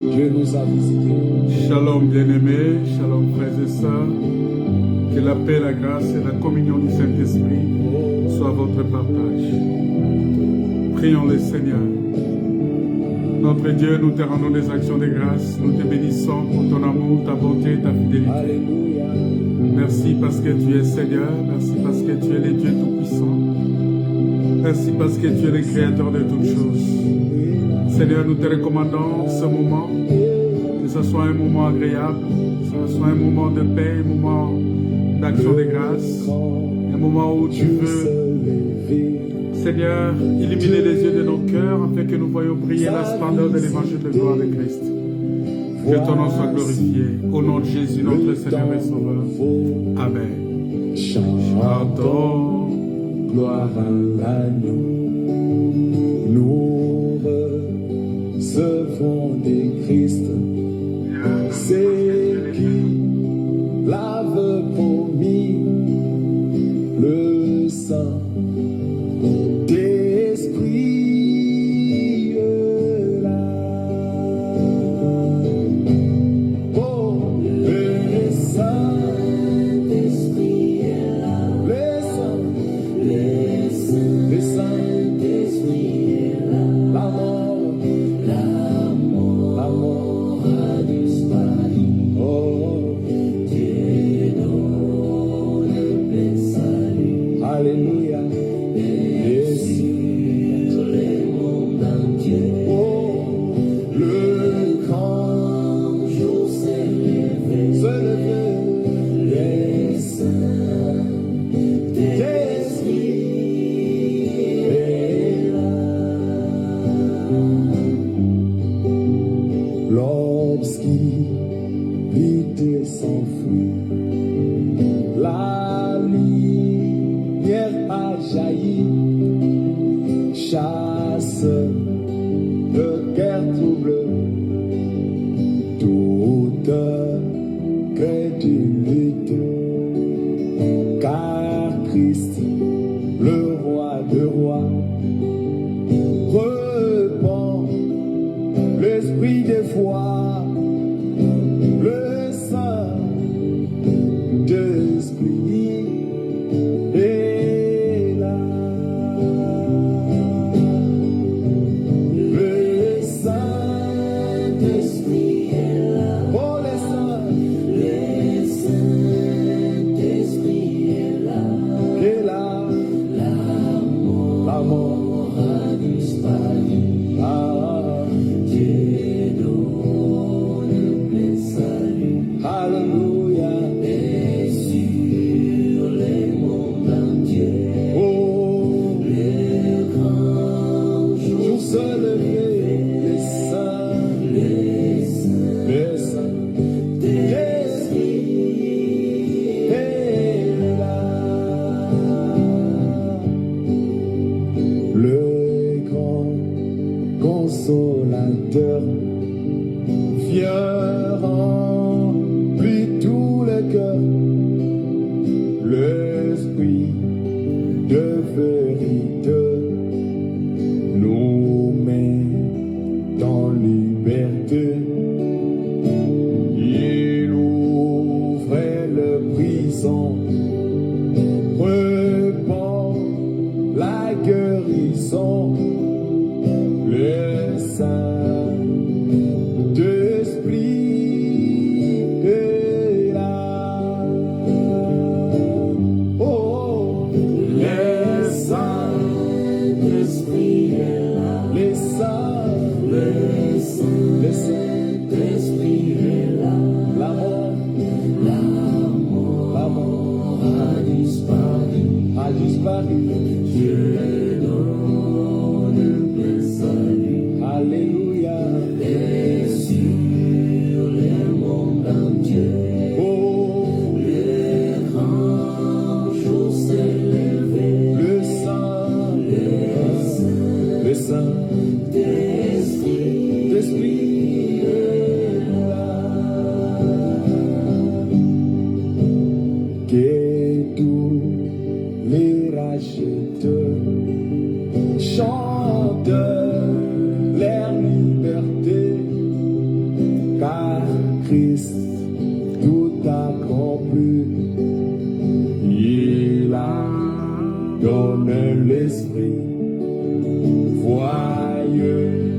Dieu nous a visités. Shalom bien-aimés, shalom frères et sœurs. Que la paix, la grâce et la communion du Saint-Esprit soient votre partage. Prions le Seigneur. Notre Dieu, nous te rendons des actions de grâce. Nous te bénissons pour ton amour, ta bonté et ta fidélité. Alléluia. Merci parce que tu es Seigneur. Merci parce que tu es le Dieu Tout-Puissant. Merci parce que tu es le Créateur de toutes choses. Seigneur, nous te recommandons ce moment, que ce soit un moment agréable, que ce soit un moment de paix, un moment d'action de grâce, un moment où tu veux, Seigneur, illuminer les yeux de nos cœurs afin que nous voyions briller la splendeur de l'évangile de gloire de Christ. Que ton nom soit glorifié. Au nom de Jésus, notre Seigneur et Sauveur. Amen. Chantons, gloire à l'agneau. Nous recevons des Christ. C'est qui l'avait promis le sang d'esprit là. Oh, le Saint-Esprit est là. Le Saint-Esprit est là. La mort a disparu. Oh, Dieu donne le salut. Alléluia. Et sur le monde entier. Oh, le grand jour s'est levé. Les saints d'esprit est là. L'obscurité s'enfuit, la lumière a jailli, chasse de guerre trouble toute crédulité, car Christ, le roi de rois, répand l'esprit des foi, le Saint-Esprit est là. Le Saint-Esprit est là. Oh, le Saint-Esprit est là. Et là, la mort a disparu. Ah, Dieu donne le salut. Alléluia. Et sur les mondes entiers. Oh, le grand jour se lever. Les saints d'esprit est là. Le grand consolateur vient remplir tout le cœur, l'esprit de vérité nous met en liberté. Il ouvrait le prison, répand la guérison, le Saint-Esprit est là. Oh, le Saint-Esprit est là. Le Saint-Esprit est là. La mort car Christ tout accompli. Il a donné l'esprit, voyeux,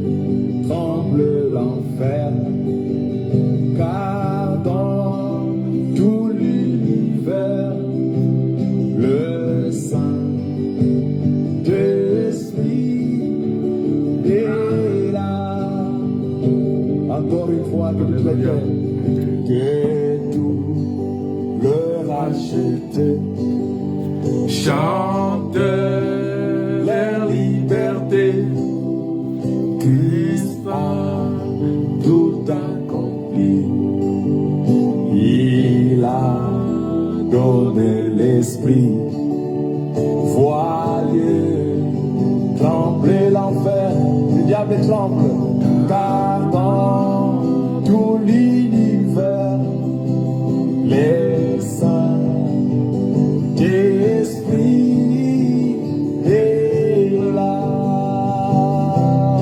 tremble l'enfer, car dans tout l'univers, le Saint-Esprit est là. Encore une fois, que tout le racheté chante leur liberté. Christ a tout accompli. Il a donné l'esprit, voyez trembler l'enfer, le diable tremble, car dans tout l'univers, les saints d'esprit est là.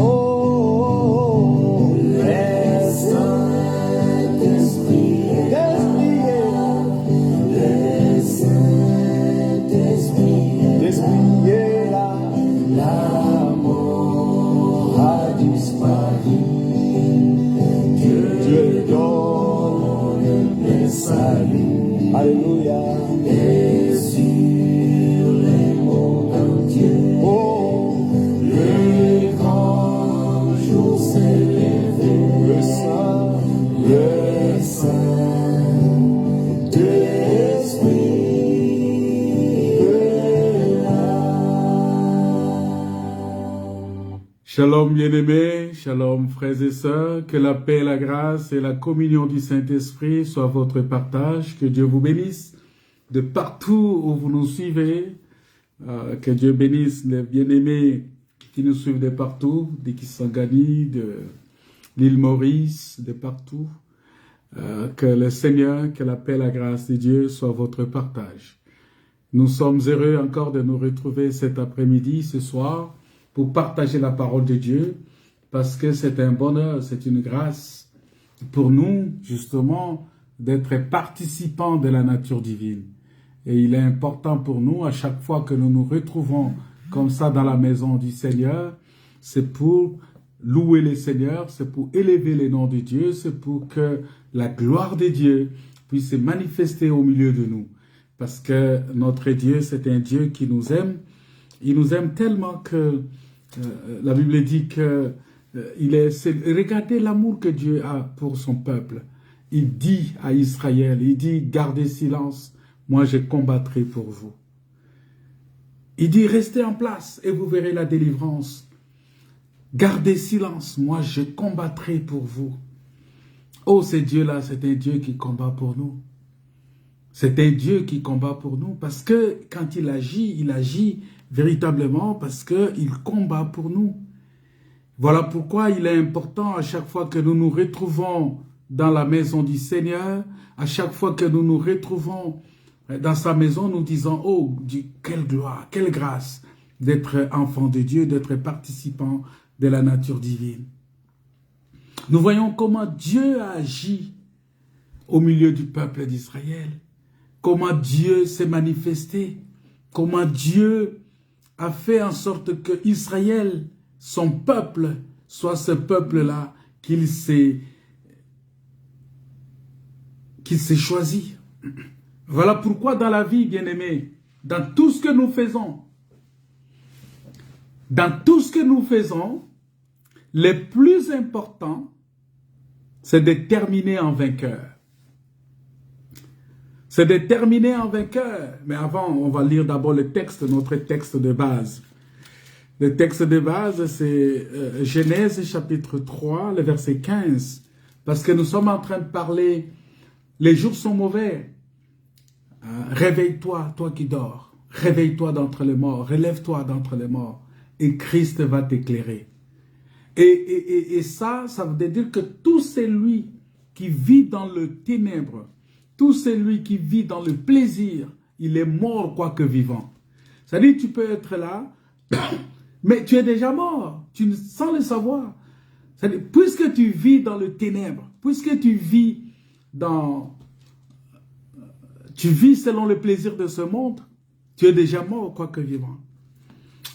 Oh, les saints d'esprit est là. Les saints d'esprit est là. La mort a disparu. Dieu donne le salut. Alléluia. Et sur les monts entiers, oh, le grand jour s'est levé. Le Saint-Esprit est là. Shalom bien-aimés, shalom frères et sœurs, que la paix, la grâce et la communion du Saint-Esprit soient votre partage, que Dieu vous bénisse de partout où vous nous suivez, que Dieu bénisse les bien-aimés qui nous suivent de partout, de Kisangani, de l'île Maurice, de partout, que le Seigneur, que la paix, la grâce de Dieu soient votre partage. Nous sommes heureux encore de nous retrouver cet après-midi, ce soir, pour partager la parole de Dieu, parce que c'est un bonheur, c'est une grâce pour nous, justement, d'être participants de la nature divine. Et il est important pour nous, à chaque fois que nous nous retrouvons comme ça dans la maison du Seigneur, c'est pour louer le Seigneur, c'est pour élever le nom de Dieu, c'est pour que la gloire de Dieu puisse se manifester au milieu de nous. Parce que notre Dieu, c'est un Dieu qui nous aime. Il nous aime tellement que la Bible dit que regardez l'amour que Dieu a pour son peuple. Il dit à Israël, il dit, gardez silence, moi je combattrai pour vous. Il dit, restez en place et vous verrez la délivrance. Gardez silence, moi je combattrai pour vous. Oh, ce Dieu-là, c'est un Dieu qui combat pour nous. C'est un Dieu qui combat pour nous parce que quand il agit véritablement parce qu'il combat pour nous. Voilà pourquoi il est important à chaque fois que nous nous retrouvons dans la maison du Seigneur, à chaque fois que nous nous retrouvons dans sa maison, nous disons, oh, quelle gloire, quelle grâce d'être enfant de Dieu, d'être participant de la nature divine. Nous voyons comment Dieu a agi au milieu du peuple d'Israël, comment Dieu s'est manifesté, comment Dieu a fait en sorte que Israël, son peuple, soit ce peuple-là qu'il s'est choisi. Voilà pourquoi dans la vie, bien-aimés, dans tout ce que nous faisons, le plus important, c'est de terminer en vainqueur. C'est de terminer en vainqueur. Mais avant, on va lire d'abord le texte, notre texte de base. Le texte de base, c'est Genèse chapitre 3, le verset 15. Parce que nous sommes en train de parler, les jours sont mauvais. Réveille-toi, toi qui dors. Réveille-toi d'entre les morts. Relève-toi d'entre les morts. Et Christ va t'éclairer. Et ça veut dire que tout celui qui vit dans le ténèbre, tout celui qui vit dans le plaisir, il est mort quoique vivant. C'est-à-dire tu peux être là, mais tu es déjà mort, sans le savoir. C'est-à-dire, puisque tu vis dans le ténèbre, puisque tu vis selon le plaisir de ce monde, tu es déjà mort, quoique vivant.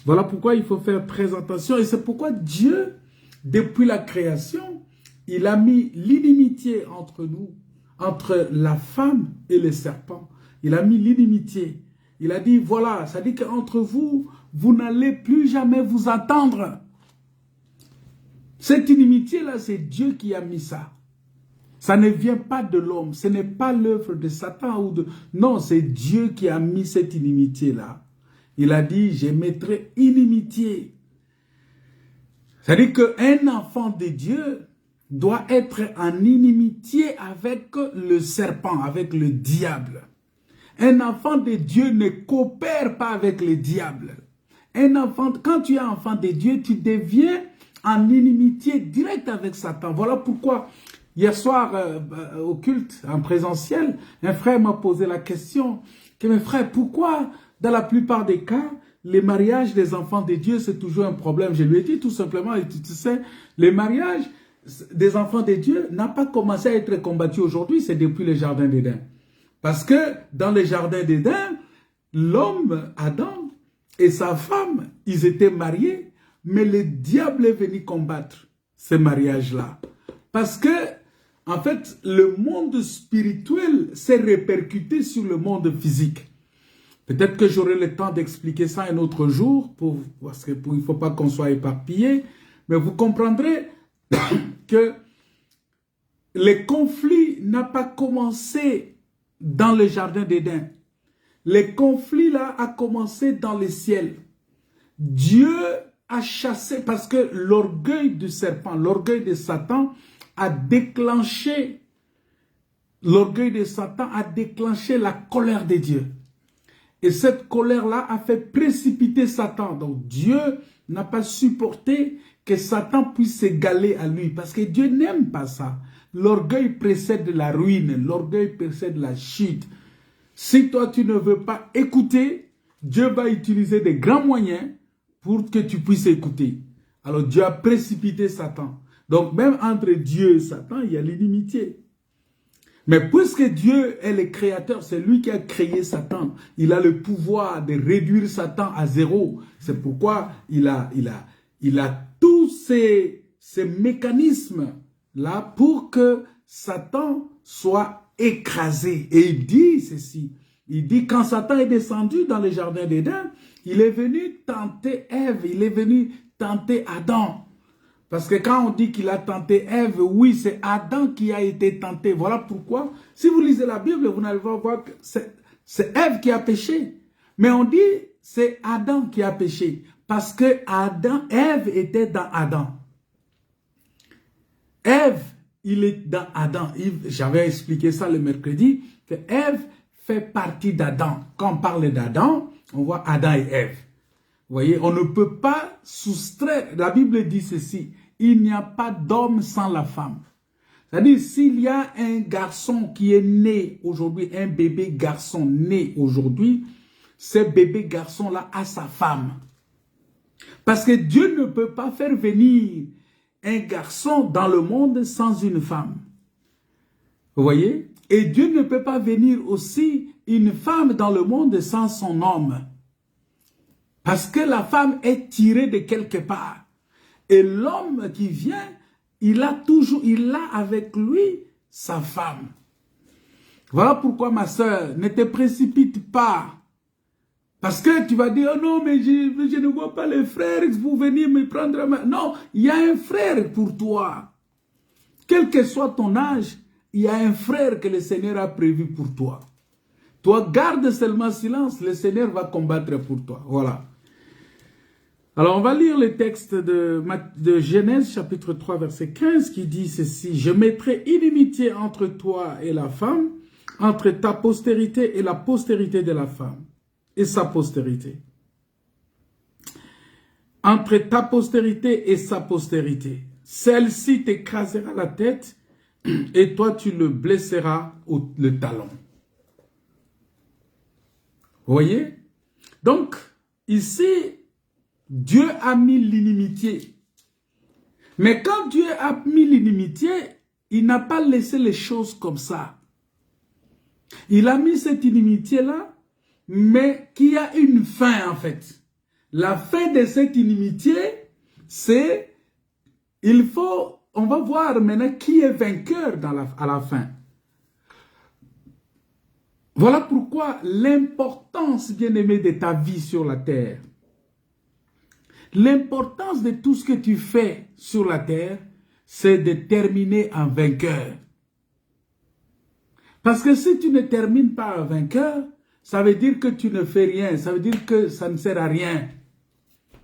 Voilà pourquoi il faut faire très attention. Et c'est pourquoi Dieu, depuis la création, il a mis l'inimitié entre nous, entre la femme et le serpent. Il a mis l'inimitié. Il a dit, voilà, ça dit qu'entre vous, vous n'allez plus jamais vous attendre. Cette inimitié-là, c'est Dieu qui a mis ça. Ça ne vient pas de l'homme, ce n'est pas l'œuvre de Satan ou de... Non, c'est Dieu qui a mis cette inimitié-là. Il a dit, je mettrai inimitié. C'est-à-dire qu'un enfant de Dieu doit être en inimitié avec le serpent, avec le diable. Un enfant de Dieu ne coopère pas avec le diable. Quand tu es enfant de Dieu, tu deviens en inimitié directe avec Satan. Voilà pourquoi, hier soir, au culte, en présentiel, un frère m'a posé la question, que mes frères, pourquoi, dans la plupart des cas, les mariages des enfants de Dieu, c'est toujours un problème. Je lui ai dit tout simplement, tu sais, les mariages des enfants de Dieu n'a pas commencé à être combattu aujourd'hui, c'est depuis le jardin d'Éden. Parce que dans le jardin d'Éden, l'homme, Adam, et sa femme, ils étaient mariés, mais le diable est venu combattre ce mariage-là. Parce que, en fait, le monde spirituel s'est répercuté sur le monde physique. Peut-être que j'aurai le temps d'expliquer ça un autre jour, parce qu'il ne faut pas qu'on soit éparpillé, mais vous comprendrez que le conflit n'a pas commencé dans le jardin d'Éden. Le conflit là a commencé dans le ciel. Dieu a chassé, parce que l'orgueil du serpent, l'orgueil de Satan a déclenché, la colère de Dieu. Et cette colère-là a fait précipiter Satan. Donc Dieu n'a pas supporté que Satan puisse s'égaler à lui, parce que Dieu n'aime pas ça. L'orgueil précède la ruine, l'orgueil précède la chute. Si toi tu ne veux pas écouter, Dieu va utiliser des grands moyens pour que tu puisses écouter. Alors Dieu a précipité Satan. Donc même entre Dieu et Satan, il y a l'inimitié. Mais puisque Dieu est le créateur, c'est lui qui a créé Satan. Il a le pouvoir de réduire Satan à zéro. C'est pourquoi il a tous ces mécanismes-là pour que Satan soit écrasé. Et il dit ceci. Il dit, quand Satan est descendu dans le jardin d'Éden, il est venu tenter Ève, il est venu tenter Adam. Parce que quand on dit qu'il a tenté Ève, oui, c'est Adam qui a été tenté. Voilà pourquoi, si vous lisez la Bible, vous n'allez pas voir que c'est Ève qui a péché. Mais on dit, c'est Adam qui a péché. Parce que Ève était dans Adam. Ève, il est dans Adam. J'avais expliqué ça le mercredi, que Ève fait partie d'Adam. Quand on parle d'Adam, on voit Adam et Ève. Vous voyez, on ne peut pas soustraire. La Bible dit ceci, il n'y a pas d'homme sans la femme. C'est-à-dire, s'il y a un garçon qui est né aujourd'hui, un bébé garçon né aujourd'hui, ce bébé garçon-là a sa femme. Parce que Dieu ne peut pas faire venir un garçon dans le monde sans une femme. Vous voyez? Et Dieu ne peut pas venir aussi une femme dans le monde sans son homme. Parce que la femme est tirée de quelque part. Et l'homme qui vient, il a avec lui sa femme. Voilà pourquoi, ma soeur, ne te précipite pas. Parce que tu vas dire, oh non, mais je ne vois pas les frères pour venir me prendre ma... Non, il y a un frère pour toi. Quel que soit ton âge, il y a un frère que le Seigneur a prévu pour toi. Toi, garde seulement silence, le Seigneur va combattre pour toi. Voilà. Alors, on va lire le texte de Genèse, chapitre 3, verset 15, qui dit ceci. « Je mettrai inimitié entre toi et la femme, entre ta postérité et la postérité de la femme, et sa postérité. Entre ta postérité et sa postérité. Celle-ci t'écrasera la tête, et toi tu le blesseras le talon. » Vous voyez? Donc, ici, Dieu a mis l'inimitié. Mais quand Dieu a mis l'inimitié, il n'a pas laissé les choses comme ça. Il a mis cette inimitié-là, mais qui a une fin en fait. La fin de cette inimitié, c'est, on va voir maintenant qui est vainqueur à la fin. Voilà pourquoi l'importance, bien-aimé, de ta vie sur la terre, l'importance de tout ce que tu fais sur la terre, c'est de terminer en vainqueur. Parce que si tu ne termines pas en vainqueur, ça veut dire que tu ne fais rien, ça veut dire que ça ne sert à rien.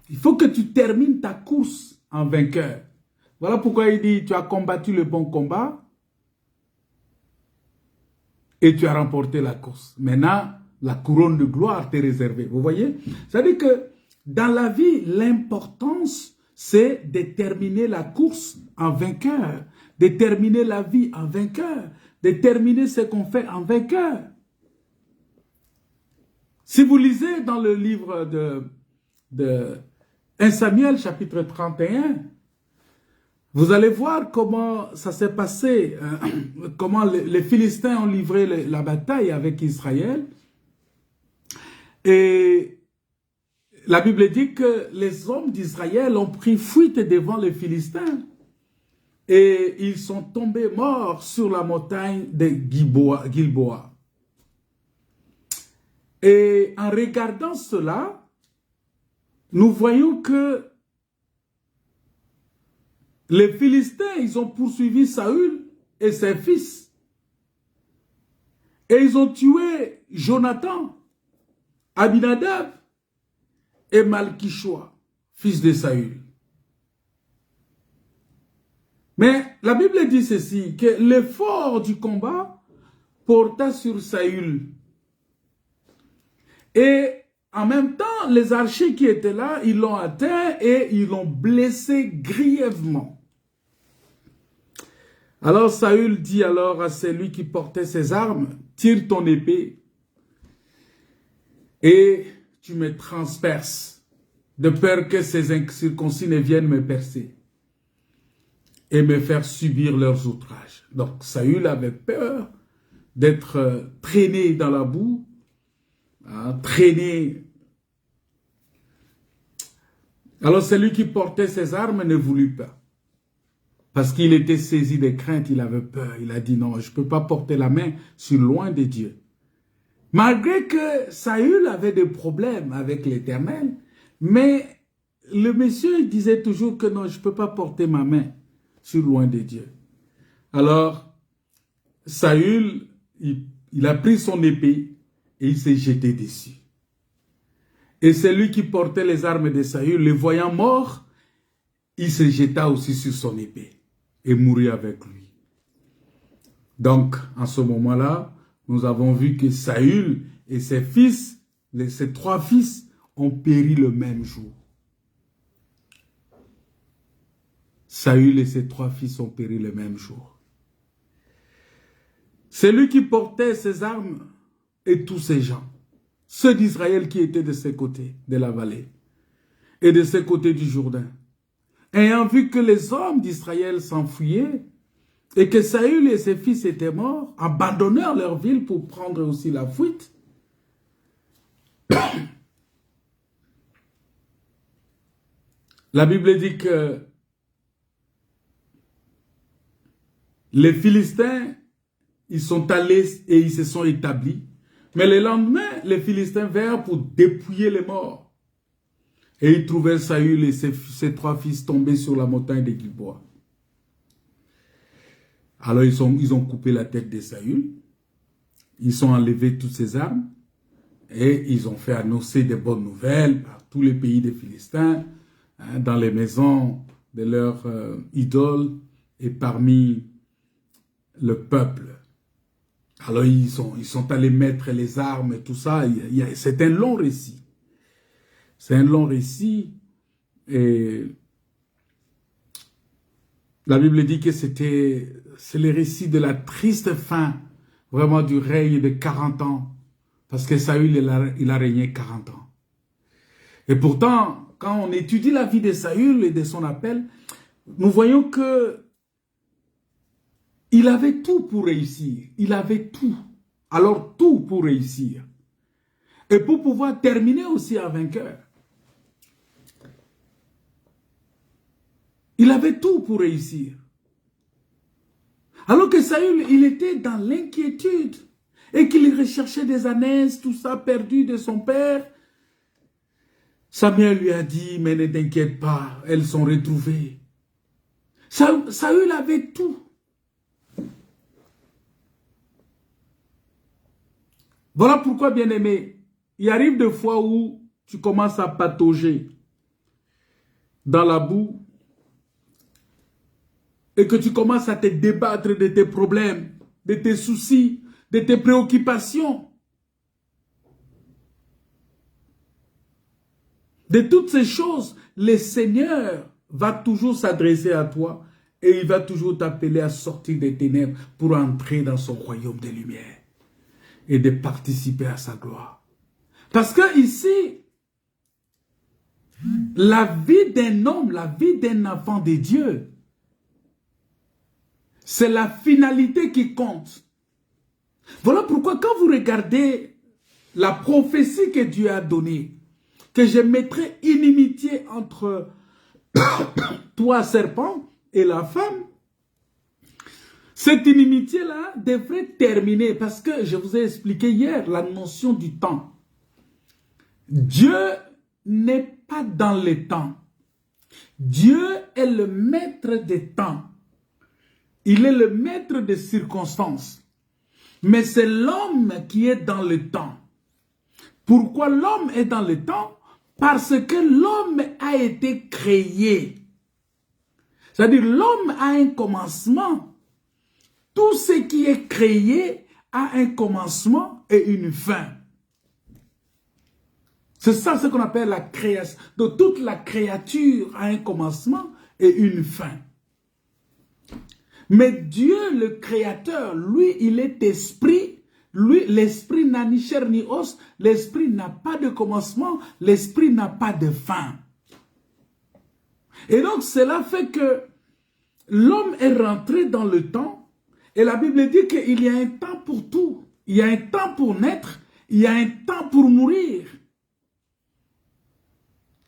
Il faut que tu termines ta course en vainqueur. Voilà pourquoi il dit, tu as combattu le bon combat et tu as remporté la course. Maintenant, la couronne de gloire t'est réservée. Vous voyez? C'est-à-dire que dans la vie, l'importance, c'est de terminer la course en vainqueur, de terminer la vie en vainqueur, de terminer ce qu'on fait en vainqueur. Si vous lisez dans le livre de 1 Samuel, chapitre 31, vous allez voir comment ça s'est passé, comment les Philistins ont livré la bataille avec Israël. Et la Bible dit que les hommes d'Israël ont pris fuite devant les Philistins. Et ils sont tombés morts sur la montagne de Gilboa. Et en regardant cela, nous voyons que les Philistins, ils ont poursuivi Saül et ses fils. Et ils ont tué Jonathan, Abinadab et Malkishua, fils de Saül. Mais la Bible dit ceci, que l'effort du combat porta sur Saül. Et en même temps, les archers qui étaient là, ils l'ont atteint et ils l'ont blessé grièvement. Alors Saül dit alors à celui qui portait ses armes, tire ton épée et tu me transperces, de peur que ces incirconcis ne viennent me percer et me faire subir leurs outrages. Donc Saül avait peur d'être traîné dans la boue, traîné. Alors celui qui portait ses armes ne voulut pas. Parce qu'il était saisi de crainte, il avait peur. Il a dit non, je ne peux pas porter la main sur loin de Dieu. Malgré que Saül avait des problèmes avec l'Éternel, mais le monsieur il disait toujours que non, je ne peux pas porter ma main sur loin de Dieu. Alors, Saül, il a pris son épée et il s'est jeté dessus. Et celui qui portait les armes de Saül, le voyant mort, il se jeta aussi sur son épée et mourut avec lui. Donc, en ce moment-là, nous avons vu que Saül et ses fils, ses 3 fils, ont péri le même jour. Saül et ses 3 fils ont péri le même jour. Celui qui portait ses armes et tous ces gens, ceux d'Israël qui étaient de ce côté de la vallée et de ce côté du Jourdain, ayant vu que les hommes d'Israël s'enfuyaient et que Saül et ses fils étaient morts, abandonnèrent leur ville pour prendre aussi la fuite. La Bible dit que les Philistins, ils sont allés et ils se sont établis. Mais le lendemain, les Philistins vinrent pour dépouiller les morts. Et ils trouvèrent Saül et ses 3 fils tombés sur la montagne de Gilboa. Alors ils ont coupé la tête de Saül. Ils ont enlevé toutes ses armes. Et ils ont fait annoncer des bonnes nouvelles par tous les pays des Philistins, dans les maisons de leurs idoles et parmi le peuple. Alors ils sont allés mettre les armes et tout ça. C'est un long récit. C'est un long récit. Et la Bible dit que c'est le récit de la triste fin, vraiment du règne de 40 ans. Parce que Saül, il a régné 40 ans. Et pourtant, quand on étudie la vie de Saül et de son appel, nous voyons que Il avait tout pour réussir. Il avait tout. Alors tout pour réussir. Et pour pouvoir terminer aussi en vainqueur. Il avait tout pour réussir. Alors que Saül, il était dans l'inquiétude. Et qu'il recherchait des ânesse, tout ça perdu de son père. Samuel lui a dit, mais ne t'inquiète pas, elles sont retrouvées. Saül avait tout. Voilà pourquoi, bien-aimé, il arrive des fois où tu commences à patauger dans la boue et que tu commences à te débattre de tes problèmes, de tes soucis, de tes préoccupations. De toutes ces choses, le Seigneur va toujours s'adresser à toi et il va toujours t'appeler à sortir des ténèbres pour entrer dans son royaume de lumière et de participer à sa gloire. Parce que ici, la vie d'un homme, la vie d'un enfant de Dieu, c'est la finalité qui compte. Voilà pourquoi quand vous regardez la prophétie que Dieu a donnée, que je mettrai inimitié entre toi, serpent, et la femme, cette inimitié-là devrait terminer parce que je vous ai expliqué hier la notion du temps. Dieu n'est pas dans le temps. Dieu est le maître des temps. Il est le maître des circonstances. Mais c'est l'homme qui est dans le temps. Pourquoi l'homme est dans le temps? Parce que l'homme a été créé. C'est-à-dire l'homme a un commencement. Tout ce qui est créé a un commencement et une fin. C'est ça ce qu'on appelle la création. Donc toute la créature a un commencement et une fin. Mais Dieu, le Créateur, lui, il est esprit. Lui, l'esprit n'a ni chair ni os. L'esprit n'a pas de commencement. L'esprit n'a pas de fin. Et donc, cela fait que l'homme est rentré dans le temps. Et la Bible dit qu'il y a un temps pour tout. Il y a un temps pour naître. Il y a un temps pour mourir.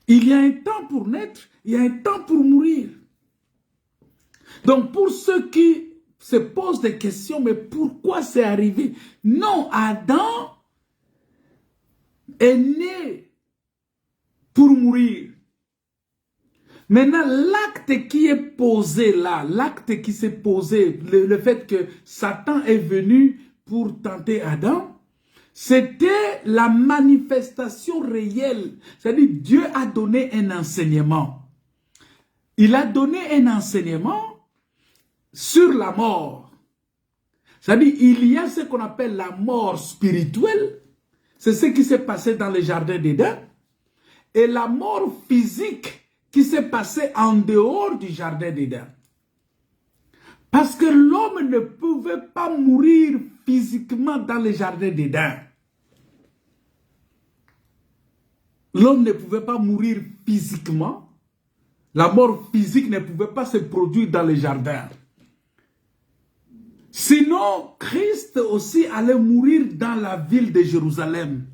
Il y a un temps pour naître. Il y a un temps pour mourir. Donc, pour ceux qui se posent des questions, mais pourquoi c'est arrivé? Non, Adam est né pour mourir. Maintenant, l'acte qui est posé là, l'acte qui s'est posé, le fait que Satan est venu pour tenter Adam, c'était la manifestation réelle. C'est-à-dire, Dieu a donné un enseignement. Il a donné un enseignement sur la mort. C'est-à-dire, il y a ce qu'on appelle la mort spirituelle. C'est ce qui s'est passé dans le jardin d'Éden. Et la mort physique qui s'est passée en dehors du jardin d'Éden. Parce que l'homme ne pouvait pas mourir physiquement dans le jardin d'Éden. L'homme ne pouvait pas mourir physiquement. La mort physique ne pouvait pas se produire dans le jardin. Sinon, Christ aussi allait mourir dans la ville de Jérusalem.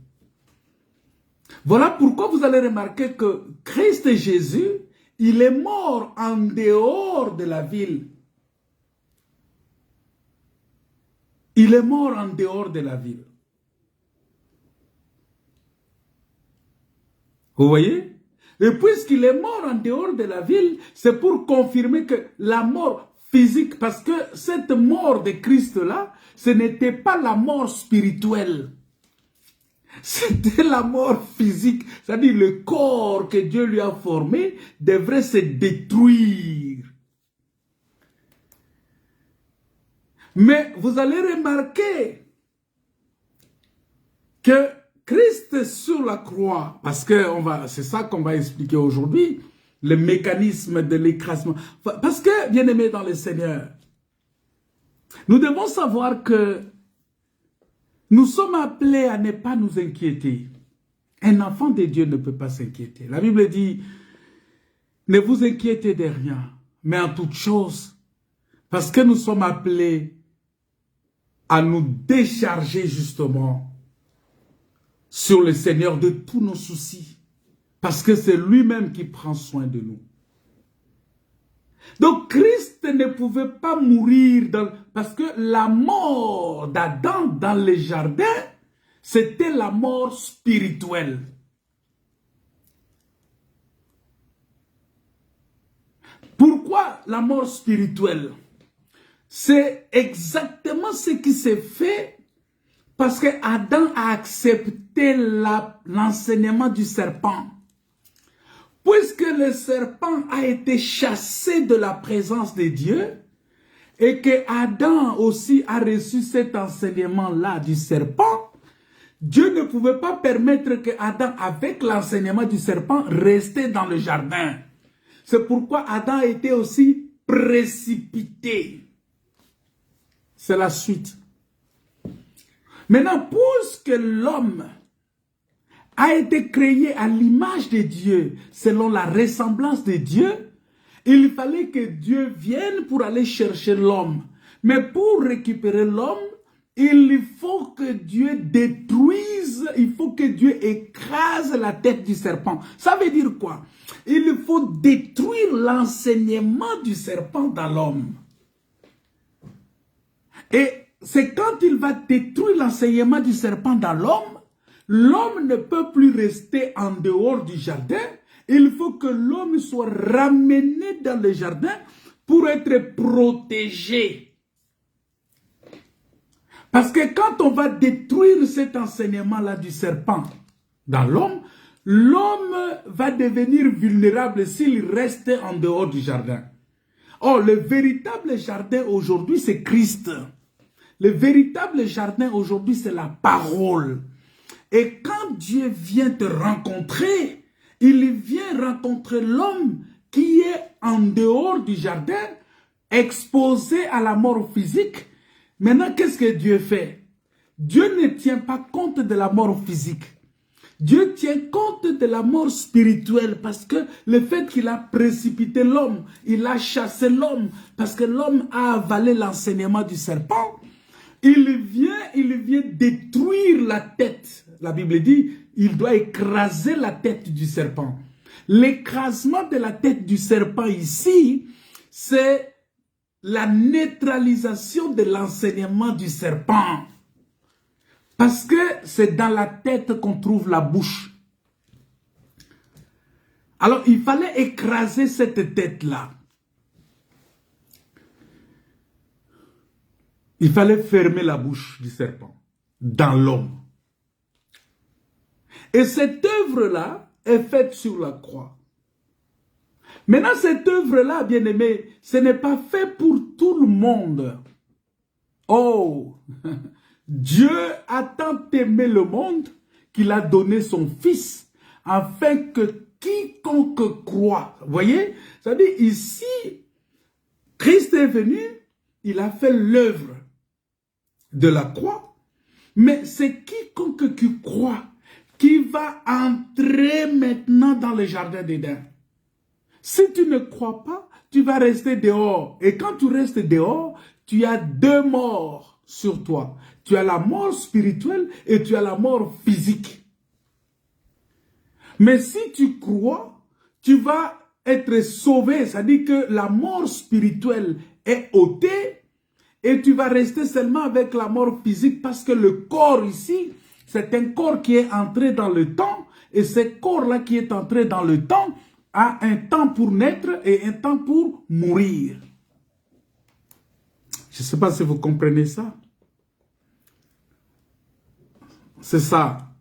Voilà pourquoi vous allez remarquer que Christ Jésus, il est mort en dehors de la ville. Il est mort en dehors de la ville. Vous voyez? Et puisqu'il est mort en dehors de la ville, c'est pour confirmer que la mort physique, parce que cette mort de Christ-là, ce n'était pas la mort spirituelle. C'était la mort physique. C'est-à-dire le corps que Dieu lui a formé devrait se détruire. Mais vous allez remarquer que Christ sur la croix, parce que c'est ça qu'on va expliquer aujourd'hui, le mécanisme de l'écrasement. Parce que, bien-aimés dans le Seigneur, nous devons savoir que nous sommes appelés à ne pas nous inquiéter. Un enfant de Dieu ne peut pas s'inquiéter. La Bible dit, ne vous inquiétez de rien, mais en toute chose, Parce que nous sommes appelés à nous décharger justement sur le Seigneur de tous nos soucis. Parce que c'est lui-même qui prend soin de nous. Donc Christ ne pouvait pas mourir parce que la mort d'Adam dans le jardin, c'était la mort spirituelle. Pourquoi la mort spirituelle? C'est exactement ce qui s'est fait parce que Adam a accepté l'enseignement du serpent. Puisque le serpent a été chassé de la présence de Dieu et que Adam aussi a reçu cet enseignement-là du serpent, Dieu ne pouvait pas permettre que Adam, avec l'enseignement du serpent, restait dans le jardin. C'est pourquoi Adam a été aussi précipité. C'est la suite. Maintenant, puisque l'homme a été créé à l'image de Dieu, selon la ressemblance de Dieu, il fallait que Dieu vienne pour aller chercher l'homme. Mais pour récupérer l'homme, il faut que Dieu détruise, il faut que Dieu écrase la tête du serpent. Ça veut dire quoi? Il faut détruire l'enseignement du serpent dans l'homme. Et c'est quand il va détruire l'enseignement du serpent dans l'homme, l'homme ne peut plus rester en dehors du jardin. Il faut que l'homme soit ramené dans le jardin pour être protégé. Parce que quand on va détruire cet enseignement-là du serpent dans l'homme, l'homme va devenir vulnérable s'il reste en dehors du jardin. Or, le véritable jardin aujourd'hui, c'est Christ. Le véritable jardin aujourd'hui, c'est la parole. Et quand Dieu vient te rencontrer, il vient rencontrer l'homme qui est en dehors du jardin, exposé à la mort physique. Maintenant, qu'est-ce que Dieu fait? Dieu ne tient pas compte de la mort physique. Dieu tient compte de la mort spirituelle parce que le fait qu'il a précipité l'homme, il a chassé l'homme parce que l'homme a avalé l'enseignement du serpent. Il vient détruire la tête. La Bible dit, il doit écraser la tête du serpent. L'écrasement de la tête du serpent ici, c'est la neutralisation de l'enseignement du serpent. Parce que c'est dans la tête qu'on trouve la bouche. Alors, il fallait écraser cette tête-là. Il fallait fermer la bouche du serpent dans l'homme. Et cette œuvre-là est faite sur la croix. Maintenant, cette œuvre-là, bien-aimé, ce n'est pas fait pour tout le monde. Oh, Dieu a tant aimé le monde qu'il a donné son Fils afin que quiconque croit. Vous voyez? C'est-à-dire ici, Christ est venu, il a fait l'œuvre de la croix, mais c'est quiconque qui croit qui va entrer maintenant dans le jardin d'Éden. Si tu ne crois pas, tu vas rester dehors. Et quand tu restes dehors, tu as deux morts sur toi. Tu as la mort spirituelle et tu as la mort physique. Mais si tu crois, tu vas être sauvé. C'est-à-dire que la mort spirituelle est ôtée et tu vas rester seulement avec la mort physique parce que le corps ici, c'est un corps qui est entré dans le temps et ce corps-là qui est entré dans le temps a un temps pour naître et un temps pour mourir. Je ne sais pas si vous comprenez ça. C'est ça.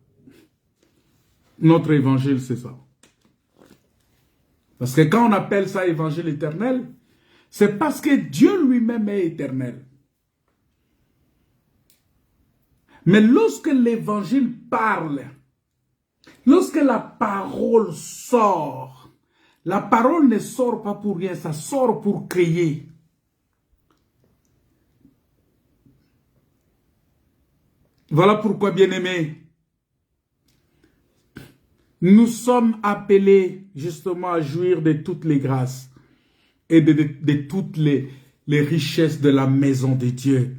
Notre évangile, c'est ça. Parce que quand on appelle ça évangile éternel, c'est parce que Dieu lui-même est éternel. Mais lorsque l'évangile parle, lorsque la parole sort, la parole ne sort pas pour rien, ça sort pour créer. Voilà pourquoi, bien-aimés, nous sommes appelés justement à jouir de toutes les grâces et de toutes les richesses de la maison de Dieu.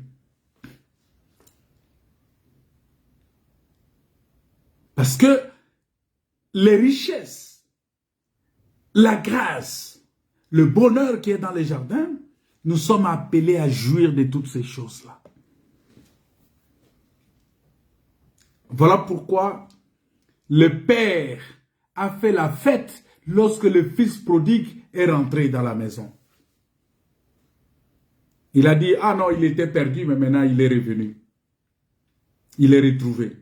Parce que les richesses, la grâce, le bonheur qui est dans les jardins, nous sommes appelés à jouir de toutes ces choses-là. Voilà pourquoi le Père a fait la fête lorsque le fils prodigue est rentré dans la maison. Il a dit, ah non, il était perdu, mais maintenant il est revenu. Il est retrouvé.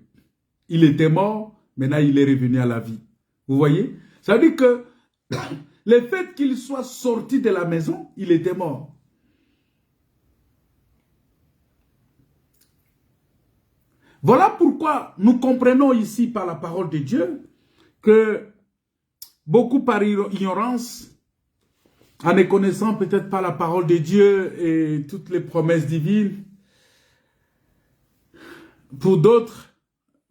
Il était mort, maintenant il est revenu à la vie. Vous voyez? Ça veut dire que le fait qu'il soit sorti de la maison, il était mort. Voilà pourquoi nous comprenons ici par la parole de Dieu que beaucoup par ignorance, en ne connaissant peut-être pas la parole de Dieu et toutes les promesses divines, pour d'autres,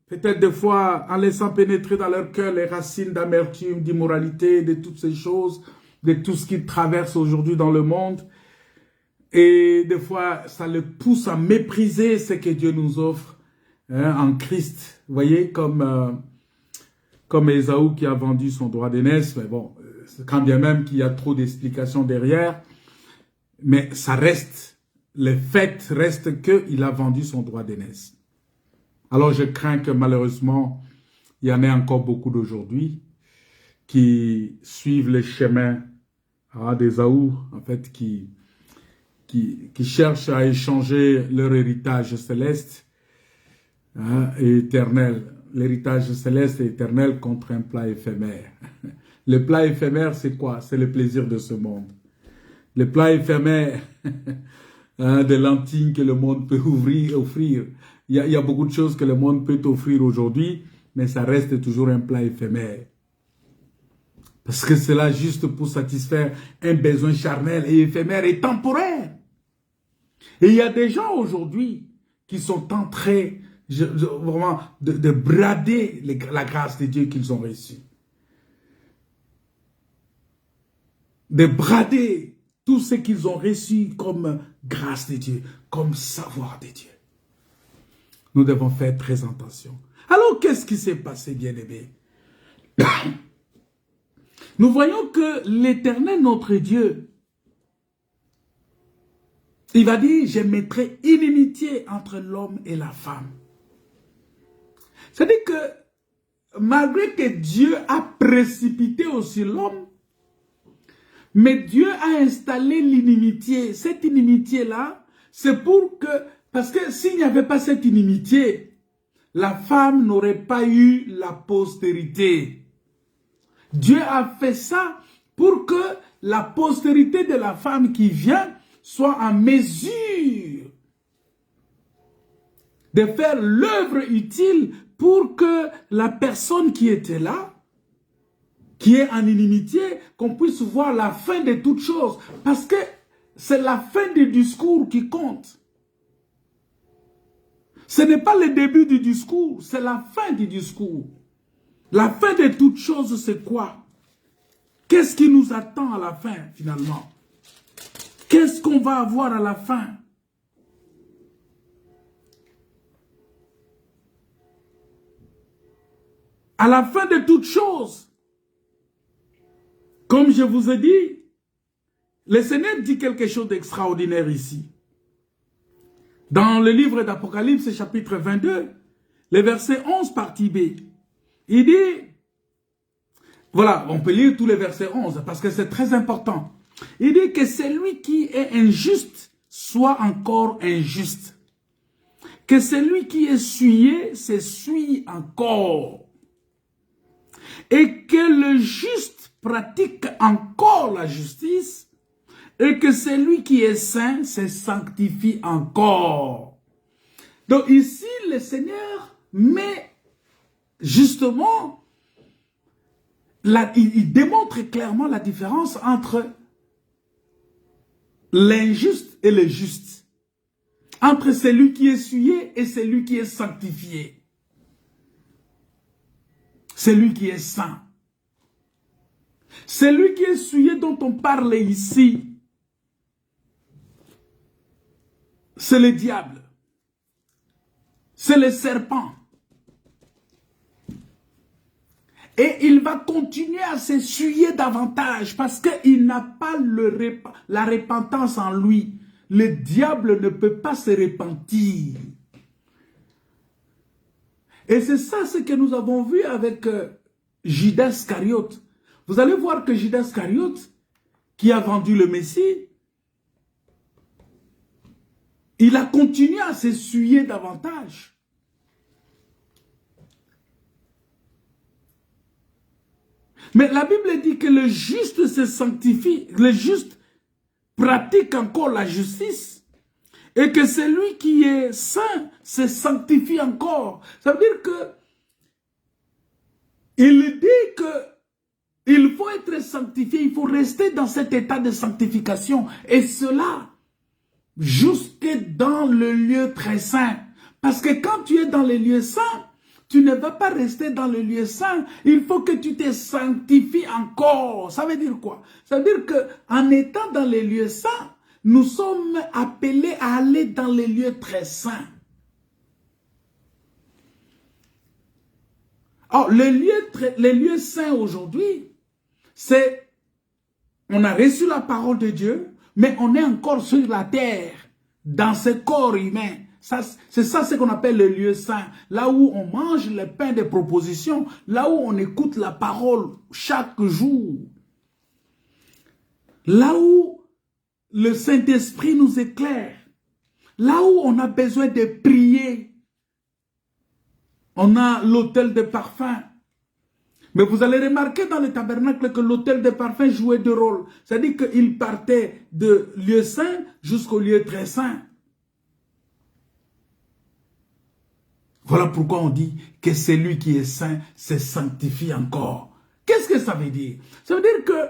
peut-être des fois en laissant pénétrer dans leur cœur les racines d'amertume, d'immoralité, de toutes ces choses, de tout ce qu'ils traversent aujourd'hui dans le monde. Et des fois, ça les pousse à mépriser ce que Dieu nous offre en Christ. Vous voyez, comme Ésaü qui a vendu son droit d'aînesse, mais bon, quand bien même qu'il y a trop d'explications derrière, mais ça reste, le fait reste qu'il a vendu son droit d'aînesse. Alors je crains que malheureusement, il y en ait encore beaucoup d'aujourd'hui qui suivent le chemin d'Ésaü, en fait, qui cherchent à échanger leur héritage céleste et éternel, l'héritage céleste et éternel contre un plat éphémère. Le plat éphémère, c'est quoi? C'est le plaisir de ce monde. Le plat éphémère de lentilles que le monde peut offrir. Il y a beaucoup de choses que le monde peut offrir aujourd'hui, mais ça reste toujours un plat éphémère. Parce que c'est là juste pour satisfaire un besoin charnel et éphémère et temporaire. Et il y a des gens aujourd'hui qui sont en train vraiment de brader la grâce de Dieu qu'ils ont reçue. De brader tout ce qu'ils ont reçu comme grâce de Dieu, comme savoir de Dieu. Nous devons faire très attention. Alors, qu'est-ce qui s'est passé, bien-aimés? Nous voyons que l'Éternel, notre Dieu, il va dire, je mettrai inimitié entre l'homme et la femme. C'est-à-dire que malgré que Dieu a précipité aussi l'homme, mais Dieu a installé l'inimitié. Cette inimitié-là, c'est pour que, parce que s'il n'y avait pas cette inimitié, la femme n'aurait pas eu la postérité. Dieu a fait ça pour que la postérité de la femme qui vient soit en mesure de faire l'œuvre utile pour que la personne qui était là, qui est en inimitié, qu'on puisse voir la fin de toutes choses. Parce que c'est la fin du discours qui compte. Ce n'est pas le début du discours, c'est la fin du discours. La fin de toutes choses, c'est quoi? Qu'est-ce qui nous attend à la fin, finalement? Qu'est-ce qu'on va avoir à la fin? À la fin de toutes choses, comme je vous ai dit, le Seigneur dit quelque chose d'extraordinaire ici. Dans le livre d'Apocalypse, chapitre 22, le verset 11, partie B, il dit, voilà, on peut lire tous les versets 11, parce que c'est très important. Il dit que celui qui est injuste soit encore injuste. Que celui qui est souillé s'essuie encore. Et que le juste pratique encore la justice, et que celui qui est saint se sanctifie encore. Donc ici, le Seigneur met justement, il démontre clairement la différence entre l'injuste et le juste. Entre celui qui est souillé et celui qui est sanctifié. Celui qui est saint. Celui qui est souillé dont on parle ici, c'est le diable. C'est le serpent. Et il va continuer à s'essuyer davantage parce qu'il n'a pas la repentance en lui. Le diable ne peut pas se repentir. Et c'est ça ce que nous avons vu avec Judas Iscariote. Vous allez voir que Judas Iscariote, qui a vendu le Messie, il a continué à s'essuyer davantage. Mais la Bible dit que le juste se sanctifie, le juste pratique encore la justice, et que celui qui est saint se sanctifie encore. Ça veut dire que il dit que il faut être sanctifié, il faut rester dans cet état de sanctification, et cela jusque dans le lieu très saint. Parce que quand tu es dans les lieux saints, tu ne vas pas rester dans le lieu saint. Il faut que tu te sanctifies encore. Ça veut dire quoi? Ça veut dire qu'en étant dans les lieux saints, nous sommes appelés à aller dans les lieux très saints. Alors, les lieux saints aujourd'hui, c'est, on a reçu la parole de Dieu, mais on est encore sur la terre, dans ce corps humain. C'est ça ce qu'on appelle le lieu saint, là où on mange le pain des propositions, là où on écoute la parole chaque jour, là où le Saint-Esprit nous éclaire, là où on a besoin de prier. On a l'autel de parfum. Mais vous allez remarquer dans le tabernacle que l'autel de parfum jouait deux rôles. C'est-à-dire qu'il partait de lieu saint jusqu'au lieu très saint. Voilà pourquoi on dit que celui qui est saint se sanctifie encore. Qu'est-ce que ça veut dire? Ça veut dire que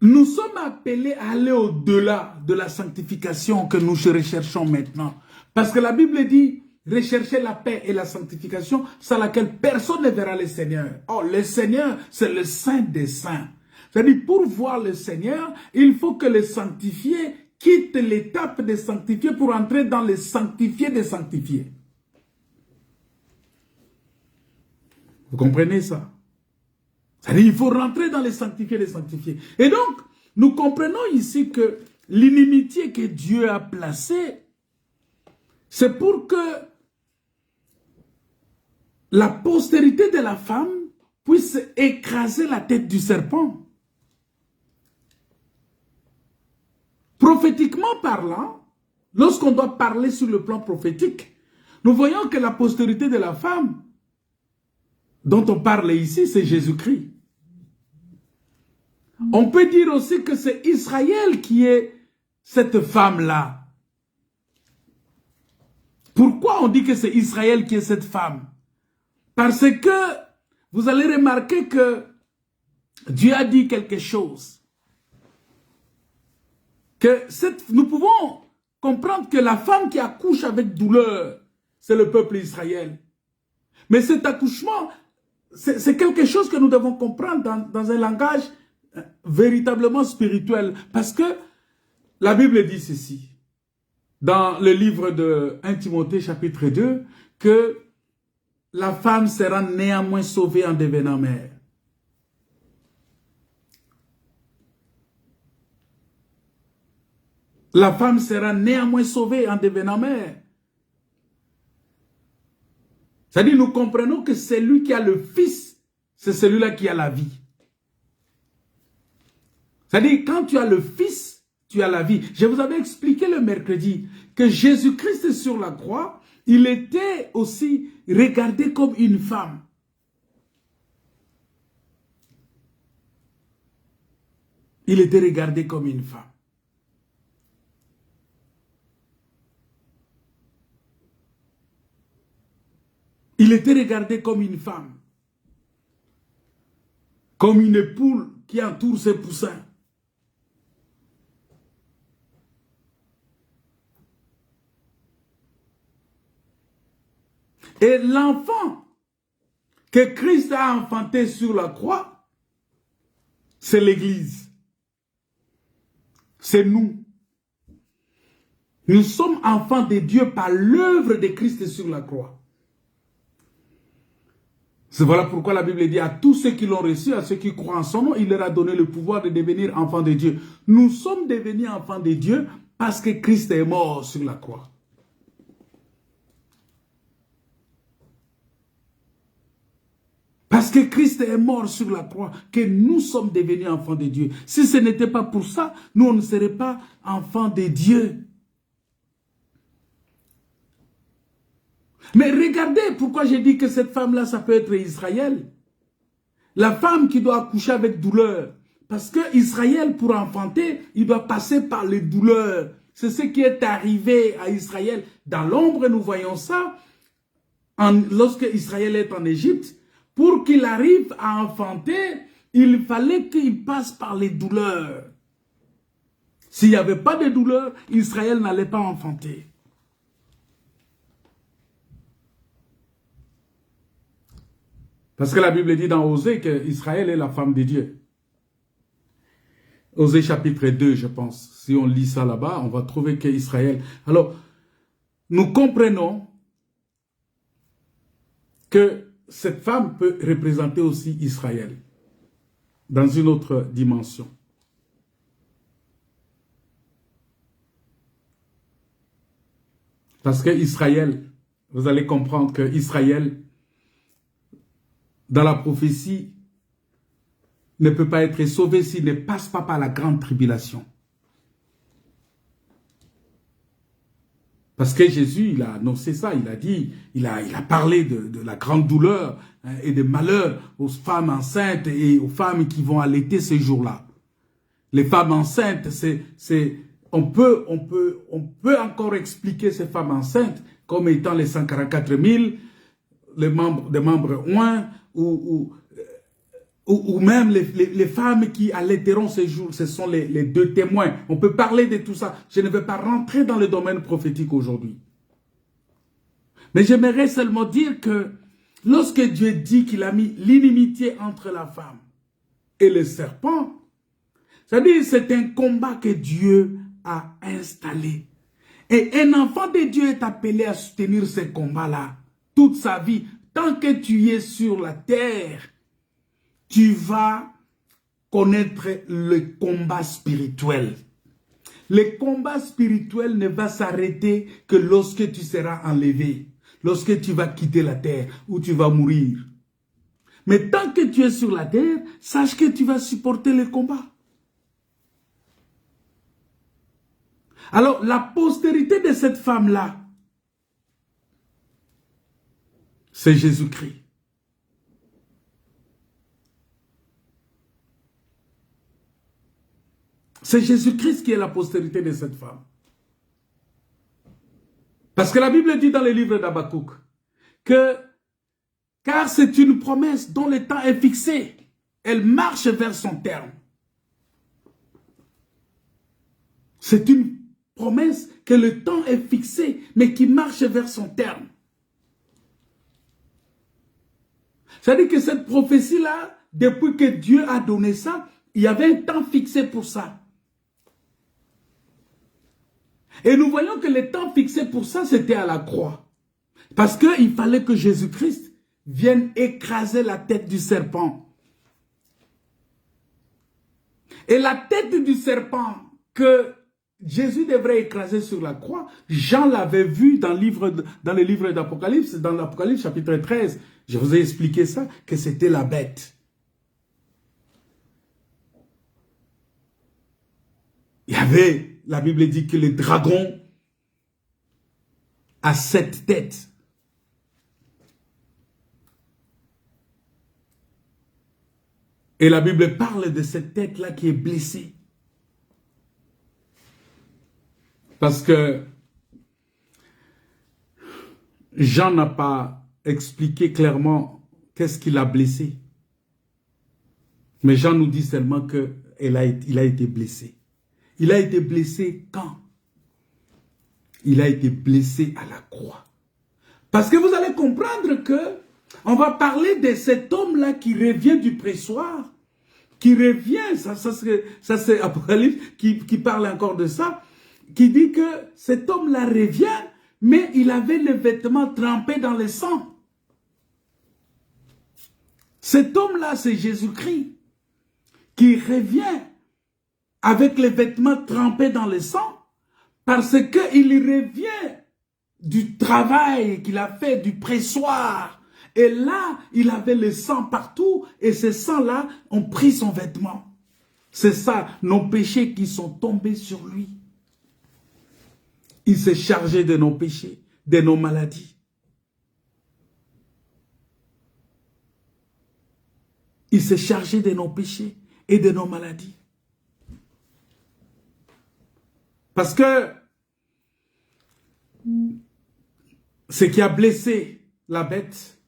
nous sommes appelés à aller au-delà de la sanctification que nous recherchons maintenant. Parce que la Bible dit, recherchez la paix et la sanctification sans laquelle personne ne verra le Seigneur. Oh, le Seigneur, c'est le Saint des Saints. C'est-à-dire, pour voir le Seigneur, il faut que le sanctifié quitte l'étape des sanctifiés pour entrer dans les sanctifiés des sanctifiés. Vous comprenez ça? C'est-à-dire, il faut rentrer dans les sanctifiés des sanctifiés. Et donc, nous comprenons ici que l'inimitié que Dieu a placée, c'est pour que la postérité de la femme puisse écraser la tête du serpent. Prophétiquement parlant, lorsqu'on doit parler sur le plan prophétique, nous voyons que la postérité de la femme dont on parle ici, c'est Jésus-Christ. On peut dire aussi que c'est Israël qui est cette femme-là. Pourquoi on dit que c'est Israël qui est cette femme? Parce que vous allez remarquer que Dieu a dit quelque chose. Nous pouvons comprendre que la femme qui accouche avec douleur, c'est le peuple Israël. Mais cet accouchement, c'est quelque chose que nous devons comprendre dans un langage véritablement spirituel. Parce que la Bible dit ceci, dans le livre de 1 Timothée chapitre 2, que la femme sera néanmoins sauvée en devenant mère. La femme sera néanmoins sauvée en devenant mère. C'est-à-dire, nous comprenons que celui qui a le Fils, c'est celui-là qui a la vie. C'est-à-dire, quand tu as le Fils, tu as la vie. Je vous avais expliqué le mercredi que Jésus-Christ sur la croix, il était aussi regardé comme une femme. Il était regardé comme une femme. Il était regardé comme une femme. Comme une poule qui entoure ses poussins. Et l'enfant que Christ a enfanté sur la croix, c'est l'Église. C'est nous. Nous sommes enfants de Dieu par l'œuvre de Christ sur la croix. C'est voilà pourquoi la Bible dit à tous ceux qui l'ont reçu, à ceux qui croient en son nom, il leur a donné le pouvoir de devenir enfants de Dieu. Nous sommes devenus enfants de Dieu parce que Christ est mort sur la croix. Parce que Christ est mort sur la croix, que nous sommes devenus enfants de Dieu. Si ce n'était pas pour ça, nous on ne serait pas enfants de Dieu. Mais regardez pourquoi j'ai dit que cette femme-là, ça peut être Israël. La femme qui doit accoucher avec douleur. Parce que Israël, pour enfanter, il doit passer par les douleurs. C'est ce qui est arrivé à Israël. Dans l'ombre, nous voyons ça. Lorsque Israël est en Égypte, pour qu'il arrive à enfanter, il fallait qu'il passe par les douleurs. S'il n'y avait pas de douleur, Israël n'allait pas enfanter. Parce que la Bible dit dans Osée qu'Israël est la femme de Dieu. Osée chapitre 2, je pense. Si on lit ça là-bas, on va trouver qu'Israël... Alors, nous comprenons que cette femme peut représenter aussi Israël dans une autre dimension. Parce que Israël, vous allez comprendre que Israël, dans la prophétie, ne peut pas être sauvé s'il ne passe pas par la grande tribulation. Parce que Jésus, il a annoncé ça, il a dit, il a parlé de la grande douleur et des malheurs aux femmes enceintes et aux femmes qui vont allaiter ces jours-là. Les femmes enceintes, on peut encore expliquer ces femmes enceintes comme étant les 144 000, des membres oints, ou même les femmes qui allaiteront ces jours, ce sont les deux témoins. On peut parler de tout ça. Je ne vais pas rentrer dans le domaine prophétique aujourd'hui. Mais j'aimerais seulement dire que lorsque Dieu dit qu'il a mis l'inimitié entre la femme et le serpent, c'est-à-dire c'est un combat que Dieu a installé. Et un enfant de Dieu est appelé à soutenir ce combat-là toute sa vie. Tant que tu es sur la terre, tu vas connaître le combat spirituel. Le combat spirituel ne va s'arrêter que lorsque tu seras enlevé, lorsque tu vas quitter la terre ou tu vas mourir. Mais tant que tu es sur la terre, sache que tu vas supporter le combat. Alors, la postérité de cette femme-là, c'est Jésus-Christ. C'est Jésus-Christ qui est la postérité de cette femme. Parce que la Bible dit dans le livre d'Habakkuk que, car c'est une promesse dont le temps est fixé, elle marche vers son terme. C'est une promesse que le temps est fixé, mais qui marche vers son terme. C'est-à-dire que cette prophétie-là, depuis que Dieu a donné ça, il y avait un temps fixé pour ça. Et nous voyons que le temps fixé pour ça, c'était à la croix. Parce qu'il fallait que Jésus-Christ vienne écraser la tête du serpent. Et la tête du serpent que Jésus devrait écraser sur la croix, Jean l'avait vu dans le livre d'Apocalypse, dans l'Apocalypse chapitre 13. Je vous ai expliqué ça, que c'était la bête. Il y avait, la Bible dit que le dragon a 7 têtes. Et la Bible parle de cette tête-là qui est blessée. Parce que Jean n'a pas expliqué clairement qu'est-ce qu'il a blessé. Mais Jean nous dit seulement qu'il a été blessé. Il a été blessé quand? Il a été blessé à la croix. Parce que vous allez comprendre que on va parler de cet homme-là qui revient du pressoir, qui revient, ça c'est Apocalypse qui parle encore de ça, qui dit que cet homme-là revient, mais il avait les vêtements trempés dans le sang. Cet homme-là, c'est Jésus-Christ, qui revient avec les vêtements trempés dans le sang, parce qu'il revient du travail qu'il a fait, du pressoir. Et là, il avait le sang partout, et ces sangs-là ont pris son vêtement. C'est ça, nos péchés qui sont tombés sur lui. Il s'est chargé de nos péchés, de nos maladies. Il s'est chargé de nos péchés et de nos maladies. Parce que ce qui a blessé la bête,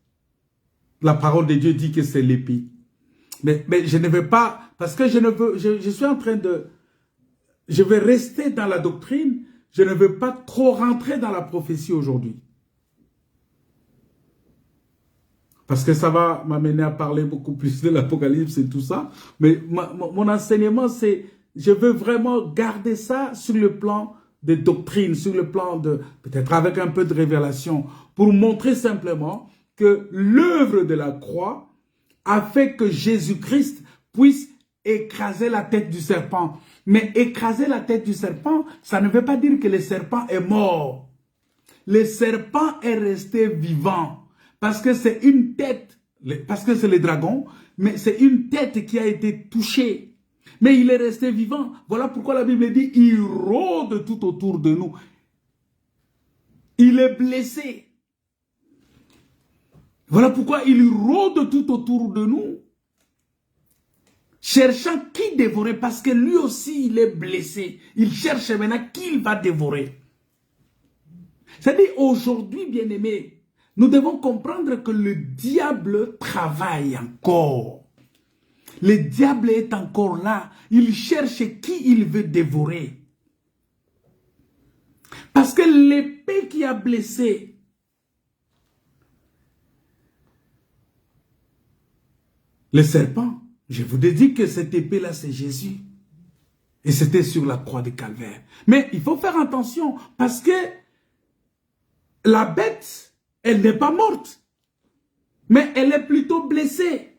la parole de Dieu dit que c'est l'épée. Mais je ne veux pas, parce que je suis en train de, je vais rester dans la doctrine, je ne veux pas trop rentrer dans la prophétie aujourd'hui. Parce que ça va m'amener à parler beaucoup plus de l'Apocalypse et tout ça. Mais mon enseignement, c'est, je veux vraiment garder ça sur le plan de doctrine, sur le plan de, peut-être avec un peu de révélation, pour montrer simplement que l'œuvre de la croix a fait que Jésus-Christ puisse écraser la tête du serpent. Mais écraser la tête du serpent, ça ne veut pas dire que le serpent est mort. Le serpent est resté vivant. Parce que c'est une tête, parce que c'est le dragon, mais c'est une tête qui a été touchée. Mais il est resté vivant. Voilà pourquoi la Bible dit, il rôde tout autour de nous. Il est blessé. Voilà pourquoi il rôde tout autour de nous, cherchant qui dévorer, parce que lui aussi il est blessé. Il cherche maintenant qui il va dévorer. C'est-à-dire aujourd'hui, bien-aimés, nous devons comprendre que le diable travaille encore. Le diable est encore là. Il cherche qui il veut dévorer. Parce que l'épée qui a blessé, le serpent, je vous ai dit que cette épée-là, c'est Jésus. Et c'était sur la croix de Calvaire. Mais il faut faire attention parce que la bête, elle n'est pas morte, mais elle est plutôt blessée.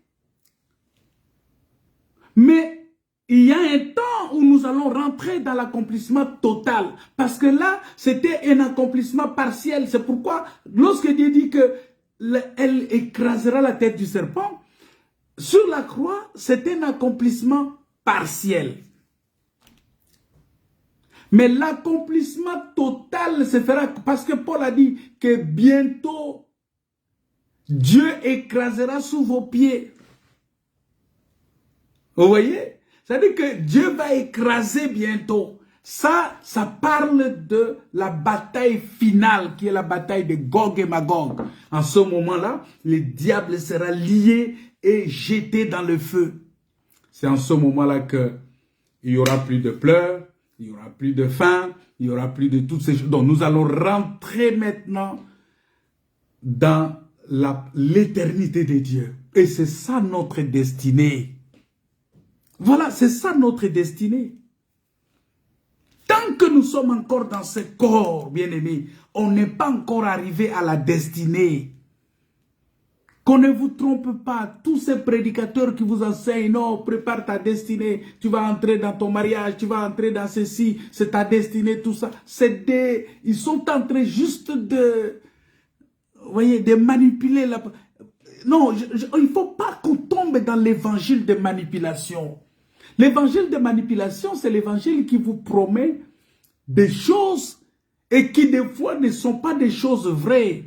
Mais il y a un temps où nous allons rentrer dans l'accomplissement total. Parce que là, c'était un accomplissement partiel. C'est pourquoi, lorsque Dieu dit qu'elle écrasera la tête du serpent, sur la croix, c'est un accomplissement partiel. Mais l'accomplissement total se fera parce que Paul a dit que bientôt, Dieu écrasera sous vos pieds. Vous voyez? C'est-à-dire que Dieu va écraser bientôt. Ça parle de la bataille finale qui est la bataille de Gog et Magog. En ce moment-là, le diable sera lié et jeté dans le feu. C'est en ce moment-là qu'il n'y aura plus de pleurs. Il n'y aura plus de faim, il n'y aura plus de toutes ces choses. Donc nous allons rentrer maintenant dans l'éternité de Dieu. Et c'est ça notre destinée. Voilà, c'est ça notre destinée. Tant que nous sommes encore dans ce corps, bien-aimés, on n'est pas encore arrivé à la destinée. Qu'on ne vous trompe pas, tous ces prédicateurs qui vous enseignent, non, prépare ta destinée, tu vas entrer dans ton mariage, tu vas entrer dans ceci, c'est ta destinée, tout ça. Ils sont en train juste de, vous voyez, de manipuler la... Non, il ne faut pas qu'on tombe dans l'évangile de manipulation. L'évangile de manipulation, c'est l'évangile qui vous promet des choses et qui des fois ne sont pas des choses vraies.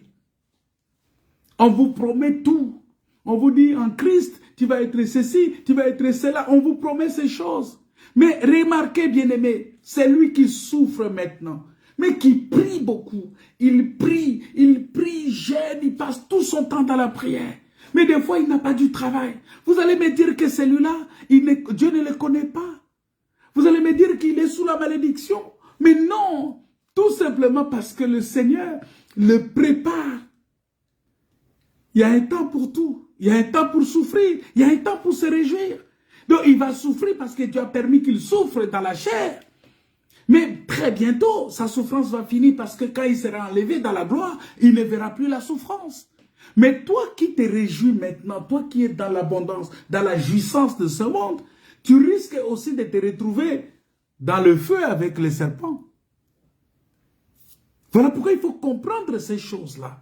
On vous promet tout. On vous dit en Christ, tu vas être ceci, tu vas être cela. On vous promet ces choses. Mais remarquez, bien-aimés, c'est lui qui souffre maintenant, mais qui prie beaucoup. Il prie, jeûne, il passe tout son temps dans la prière. Mais des fois, il n'a pas du travail. Vous allez me dire que celui-là, Dieu ne le connaît pas. Vous allez me dire qu'il est sous la malédiction. Mais non, tout simplement parce que le Seigneur le prépare. Il y a un temps pour tout. Il y a un temps pour souffrir. Il y a un temps pour se réjouir. Donc il va souffrir parce que Dieu a permis qu'il souffre dans la chair. Mais très bientôt, sa souffrance va finir parce que quand il sera enlevé dans la gloire, il ne verra plus la souffrance. Mais toi qui te réjouis maintenant, toi qui es dans l'abondance, dans la jouissance de ce monde, tu risques aussi de te retrouver dans le feu avec les serpents. Voilà pourquoi il faut comprendre ces choses-là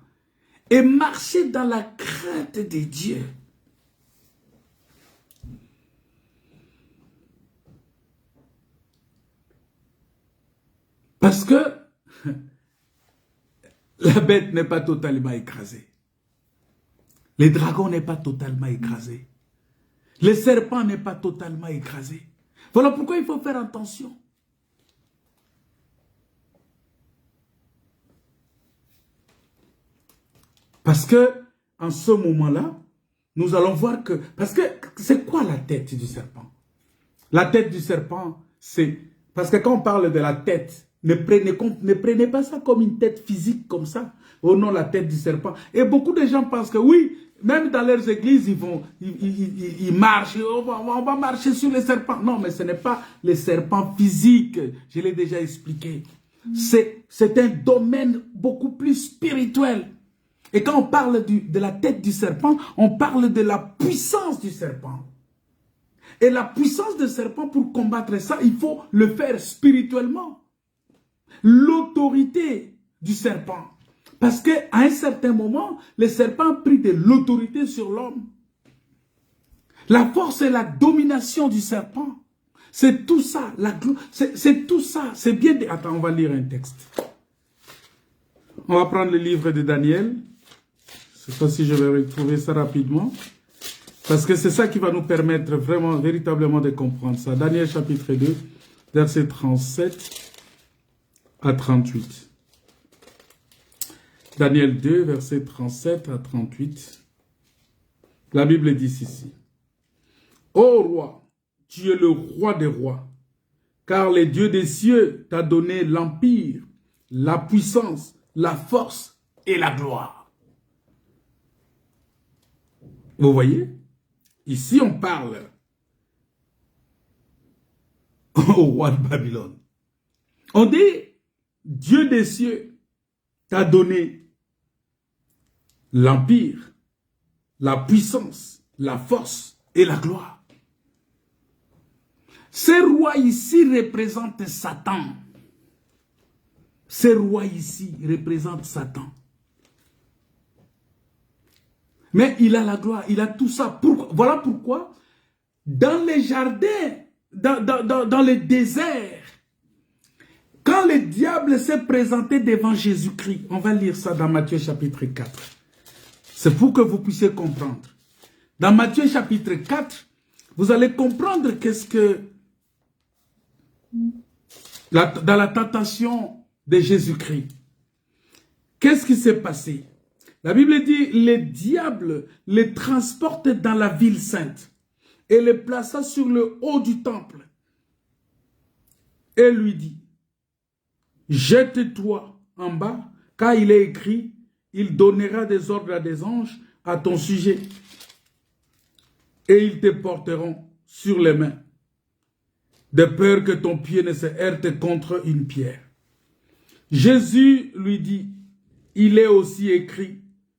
et marcher dans la crainte de Dieu. Parce que la bête n'est pas totalement écrasée. Le dragon n'est pas totalement écrasé. Le serpent n'est pas totalement écrasé. Voilà pourquoi il faut faire attention. Parce que, en ce moment-là, nous allons voir que... Parce que, c'est quoi la tête du serpent? La tête du serpent, c'est... Parce que quand on parle de la tête, ne prenez pas ça comme une tête physique comme ça. Oh non, la tête du serpent. Et beaucoup de gens pensent que oui, même dans leurs églises, ils marchent. On va marcher sur les serpents. Non, mais ce n'est pas les serpents physiques. Je l'ai déjà expliqué. C'est un domaine beaucoup plus spirituel. Et quand on parle de la tête du serpent, on parle de la puissance du serpent. Et la puissance du serpent, pour combattre ça, il faut le faire spirituellement. L'autorité du serpent. Parce qu'à un certain moment, le serpent a pris de l'autorité sur l'homme. La force et la domination du serpent. C'est tout ça. C'est tout ça. C'est bien... Attends, on va lire un texte. On va prendre le livre de Daniel. Je ne sais pas si je vais retrouver ça rapidement. Parce que c'est ça qui va nous permettre vraiment, véritablement de comprendre ça. Daniel chapitre 2, versets 37 à 38. Daniel 2, versets 37 à 38. La Bible dit ceci. Ô roi, tu es le roi des rois, car le Dieu des cieux t'a donné l'empire, la puissance, la force et la gloire. Vous voyez? Ici, on parle au roi de Babylone. On dit, Dieu des cieux t'a donné l'empire, la puissance, la force et la gloire. Ce roi ici représente Satan. Ce roi ici représente Satan. Mais il a la gloire, il a tout ça. Voilà pourquoi, dans les jardins, dans le désert, quand le diable s'est présenté devant Jésus-Christ, on va lire ça dans Matthieu chapitre 4. C'est pour que vous puissiez comprendre. Dans Matthieu chapitre 4, vous allez comprendre qu'est-ce que... dans la tentation de Jésus-Christ. Qu'est-ce qui s'est passé? La Bible dit, le diable les transporte dans la ville sainte et les plaça sur le haut du temple et lui dit, jette-toi en bas, car il est écrit, il donnera des ordres à des anges à ton sujet et ils te porteront sur les mains, de peur que ton pied ne se heurte contre une pierre. Jésus lui dit, il est aussi écrit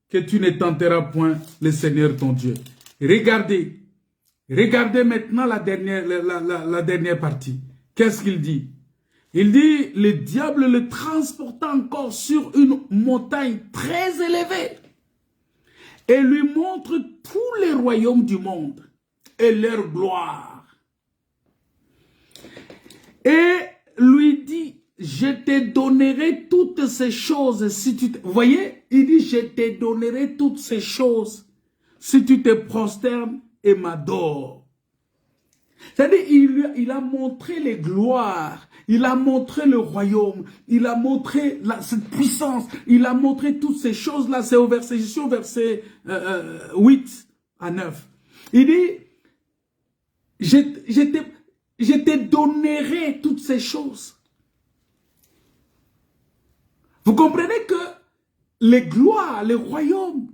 que tu ne tenteras point le Seigneur ton Dieu. Regardez maintenant la dernière partie. Qu'est-ce qu'il dit? Il dit, le diable le transporta encore sur une montagne très élevée et lui montre tous les royaumes du monde et leur gloire. Et lui dit, je te donnerai toutes ces choses si tu te... Vous voyez, il dit, je te donnerai toutes ces choses si tu te prosternes et m'adores. C'est-à-dire, il a montré les gloires, il a montré le royaume, il a montré cette puissance, il a montré toutes ces choses-là. C'est au verset 8 à 9. Il dit, je te donnerai toutes ces choses. Vous comprenez que les gloires, les royaumes,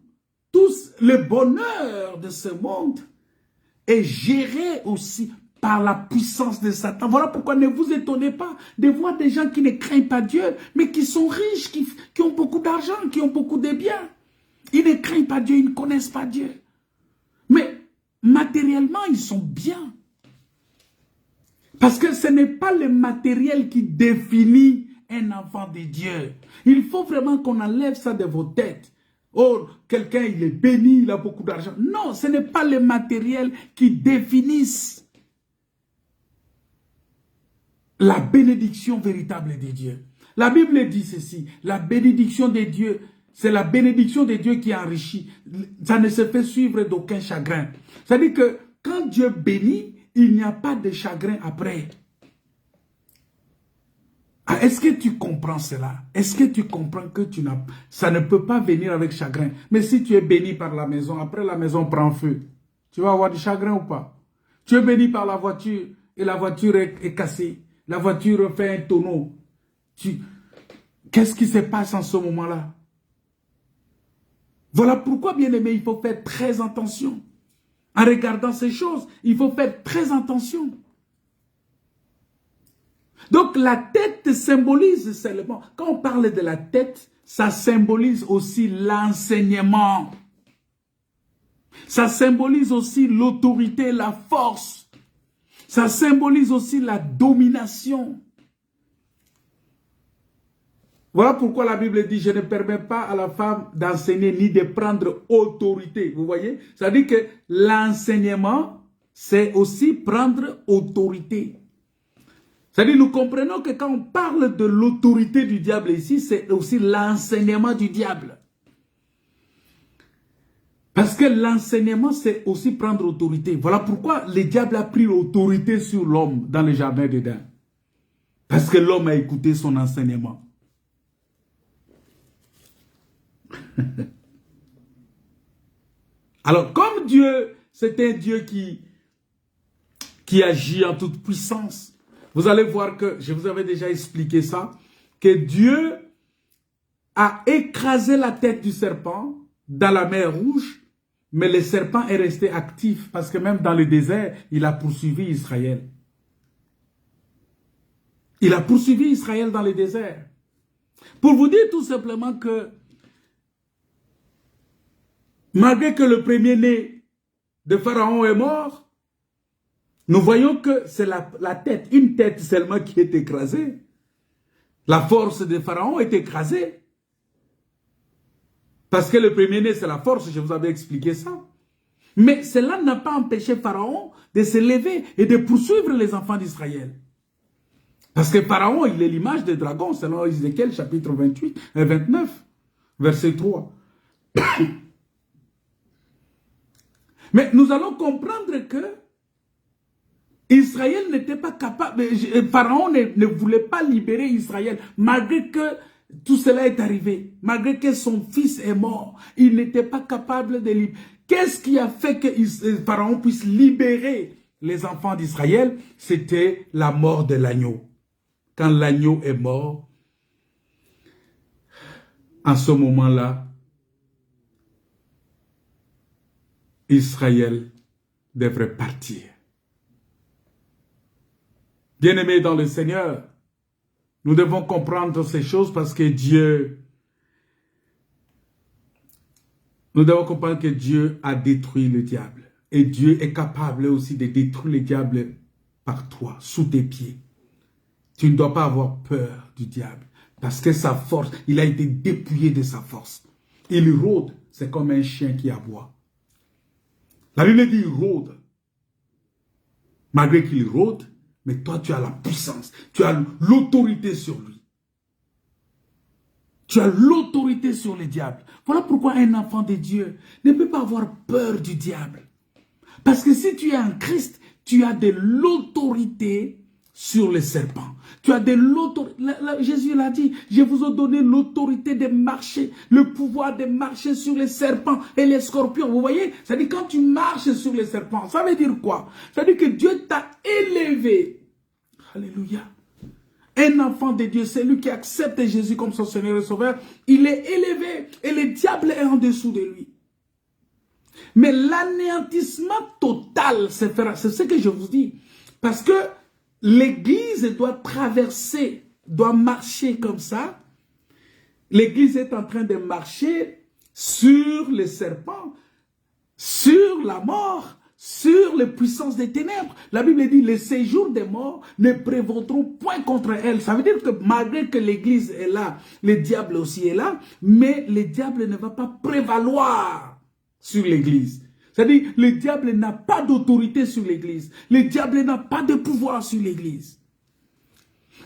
tout le bonheur de ce monde est géré aussi par la puissance de Satan. Voilà pourquoi ne vous étonnez pas de voir des gens qui ne craignent pas Dieu, mais qui sont riches, qui ont beaucoup d'argent, qui ont beaucoup de biens. Ils ne craignent pas Dieu, ils ne connaissent pas Dieu. Mais matériellement, ils sont bien. Parce que ce n'est pas le matériel qui définit un enfant de Dieu. Il faut vraiment qu'on enlève ça de vos têtes. Oh, quelqu'un, il est béni, il a beaucoup d'argent. Non, ce n'est pas le matériel qui définisse la bénédiction véritable de Dieu. La Bible dit ceci, la bénédiction de Dieu, c'est la bénédiction de Dieu qui enrichit. Ça ne se fait suivre d'aucun chagrin. C'est-à-dire que quand Dieu bénit, il n'y a pas de chagrin après. Ah, est-ce que tu comprends cela? Est-ce que tu comprends que ça ne peut pas venir avec chagrin? Mais si tu es béni par la maison, après la maison prend feu, tu vas avoir du chagrin ou pas? Tu es béni par la voiture et la voiture est cassée. La voiture fait un tonneau. Qu'est-ce qui se passe en ce moment-là? Voilà pourquoi, bien aimé, il faut faire très attention. En regardant ces choses, il faut faire très attention. Donc la tête symbolise seulement, quand on parle de la tête, ça symbolise aussi l'enseignement. Ça symbolise aussi l'autorité, la force. Ça symbolise aussi la domination. Voilà pourquoi la Bible dit, je ne permets pas à la femme d'enseigner ni de prendre autorité. Vous voyez? Ça dit que l'enseignement, c'est aussi prendre autorité. C'est-à-dire, nous comprenons que quand on parle de l'autorité du diable ici, c'est aussi l'enseignement du diable. Parce que l'enseignement, c'est aussi prendre autorité. Voilà pourquoi le diable a pris l'autorité sur l'homme dans le jardin d'Éden. Parce que l'homme a écouté son enseignement. Alors, comme Dieu, c'est un Dieu qui agit en toute puissance, vous allez voir que, je vous avais déjà expliqué ça, que Dieu a écrasé la tête du serpent dans la mer Rouge, mais le serpent est resté actif parce que même dans le désert, il a poursuivi Israël. Il a poursuivi Israël dans le désert. Pour vous dire tout simplement que malgré que le premier-né de Pharaon est mort, nous voyons que c'est la tête, une tête seulement qui est écrasée. La force de Pharaon est écrasée. Parce que le premier-né, c'est la force, je vous avais expliqué ça. Mais cela n'a pas empêché Pharaon de se lever et de poursuivre les enfants d'Israël. Parce que Pharaon, il est l'image des dragons, selon Ézéchiel, chapitre 29, verset 3. Mais nous allons comprendre que Israël n'était pas capable, Pharaon ne voulait pas libérer Israël, malgré que tout cela est arrivé, malgré que son fils est mort, il n'était pas capable de libérer. Qu'est-ce qui a fait que Pharaon puisse libérer les enfants d'Israël? C'était la mort de l'agneau. Quand l'agneau est mort, en ce moment-là, Israël devrait partir. Bien-aimés dans le Seigneur, nous devons comprendre ces choses parce que nous devons comprendre que Dieu a détruit le diable. Et Dieu est capable aussi de détruire le diable par toi, sous tes pieds. Tu ne dois pas avoir peur du diable parce que sa force, il a été dépouillé de sa force. Il rôde, c'est comme un chien qui aboie. La Bible dit il rôde. Malgré qu'il rôde, mais toi tu as la puissance, tu as l'autorité sur lui. Tu as l'autorité sur le diable. Voilà pourquoi un enfant de Dieu ne peut pas avoir peur du diable. Parce que si tu es en Christ, tu as de l'autorité sur les serpents. Tu as de l'autorité. Jésus l'a dit, je vous ai donné l'autorité de marcher, le pouvoir de marcher sur les serpents et les scorpions. Vous voyez, c'est-à-dire quand tu marches sur les serpents, ça veut dire quoi? Ça veut dire que Dieu t'a élevé. Alléluia. Un enfant de Dieu, c'est lui qui accepte Jésus comme son Seigneur et Sauveur. Il est élevé et le diable est en dessous de lui. Mais l'anéantissement total, c'est ce que je vous dis. Parce que l'Église doit traverser, doit marcher comme ça. L'Église est en train de marcher sur les serpents, sur la mort, sur les puissances des ténèbres. La Bible dit, les séjours des morts ne prévaudront point contre elle. Ça veut dire que malgré que l'Église est là, le diable aussi est là, mais le diable ne va pas prévaloir sur l'Église. C'est-à-dire, le diable n'a pas d'autorité sur l'Église. Le diable n'a pas de pouvoir sur l'Église.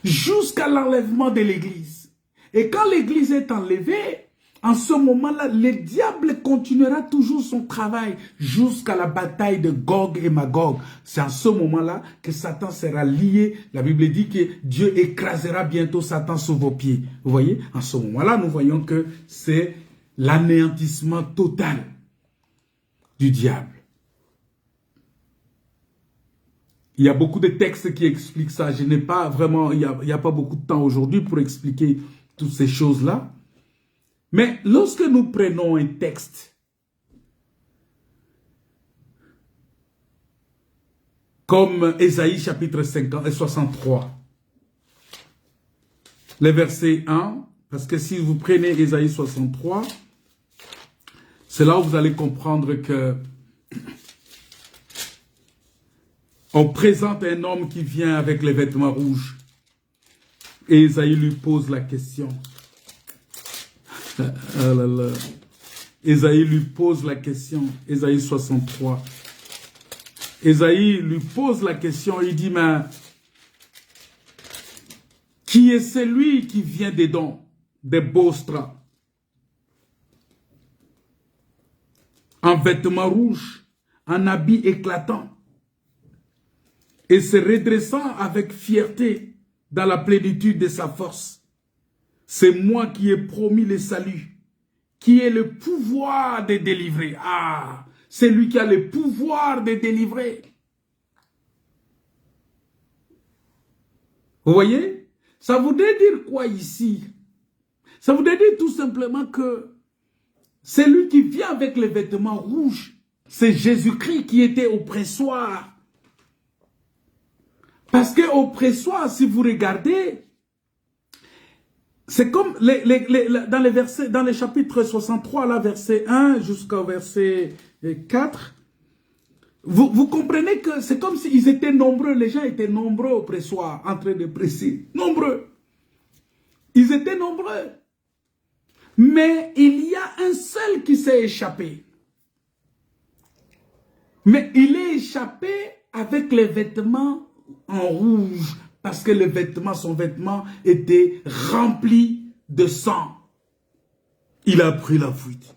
Jusqu'à l'enlèvement de l'Église. Et quand l'Église est enlevée, en ce moment-là, le diable continuera toujours son travail jusqu'à la bataille de Gog et Magog. C'est en ce moment-là que Satan sera lié. La Bible dit que Dieu écrasera bientôt Satan sous vos pieds. Vous voyez, en ce moment-là, nous voyons que c'est l'anéantissement total du diable. Il y a beaucoup de textes qui expliquent ça. Je n'ai pas vraiment, il n'y a pas beaucoup de temps aujourd'hui pour expliquer toutes ces choses-là. Mais lorsque nous prenons un texte comme Ésaïe chapitre 63, le verset 1, parce que si vous prenez Ésaïe 63, c'est là où vous allez comprendre que on présente un homme qui vient avec les vêtements rouges. Et Ésaïe lui pose la question. Ah là là. Ésaïe lui pose la question. Ésaïe 63. Ésaïe lui pose la question. Il dit, mais qui est celui qui vient d'Édom, des Bostra, en vêtements rouges, en habits éclatants, et se redressant avec fierté dans la plénitude de sa force. C'est moi qui ai promis le salut, qui ai le pouvoir de délivrer. Ah, c'est lui qui a le pouvoir de délivrer. Vous voyez? Ça voudrait dire quoi ici? Ça voudrait dire tout simplement que c'est lui qui vient avec les vêtements rouges. C'est Jésus-Christ qui était au pressoir. Parce qu'au pressoir, si vous regardez, c'est comme dans les chapitres 63, là, verset 1 jusqu'au verset 4, vous comprenez que c'est comme s'ils étaient nombreux, les gens étaient nombreux au pressoir, en train de presser. Nombreux. Ils étaient nombreux. Mais il y a un seul qui s'est échappé. Mais il est échappé avec les vêtements en rouge, parce que son vêtement était rempli de sang. Il a pris la fuite.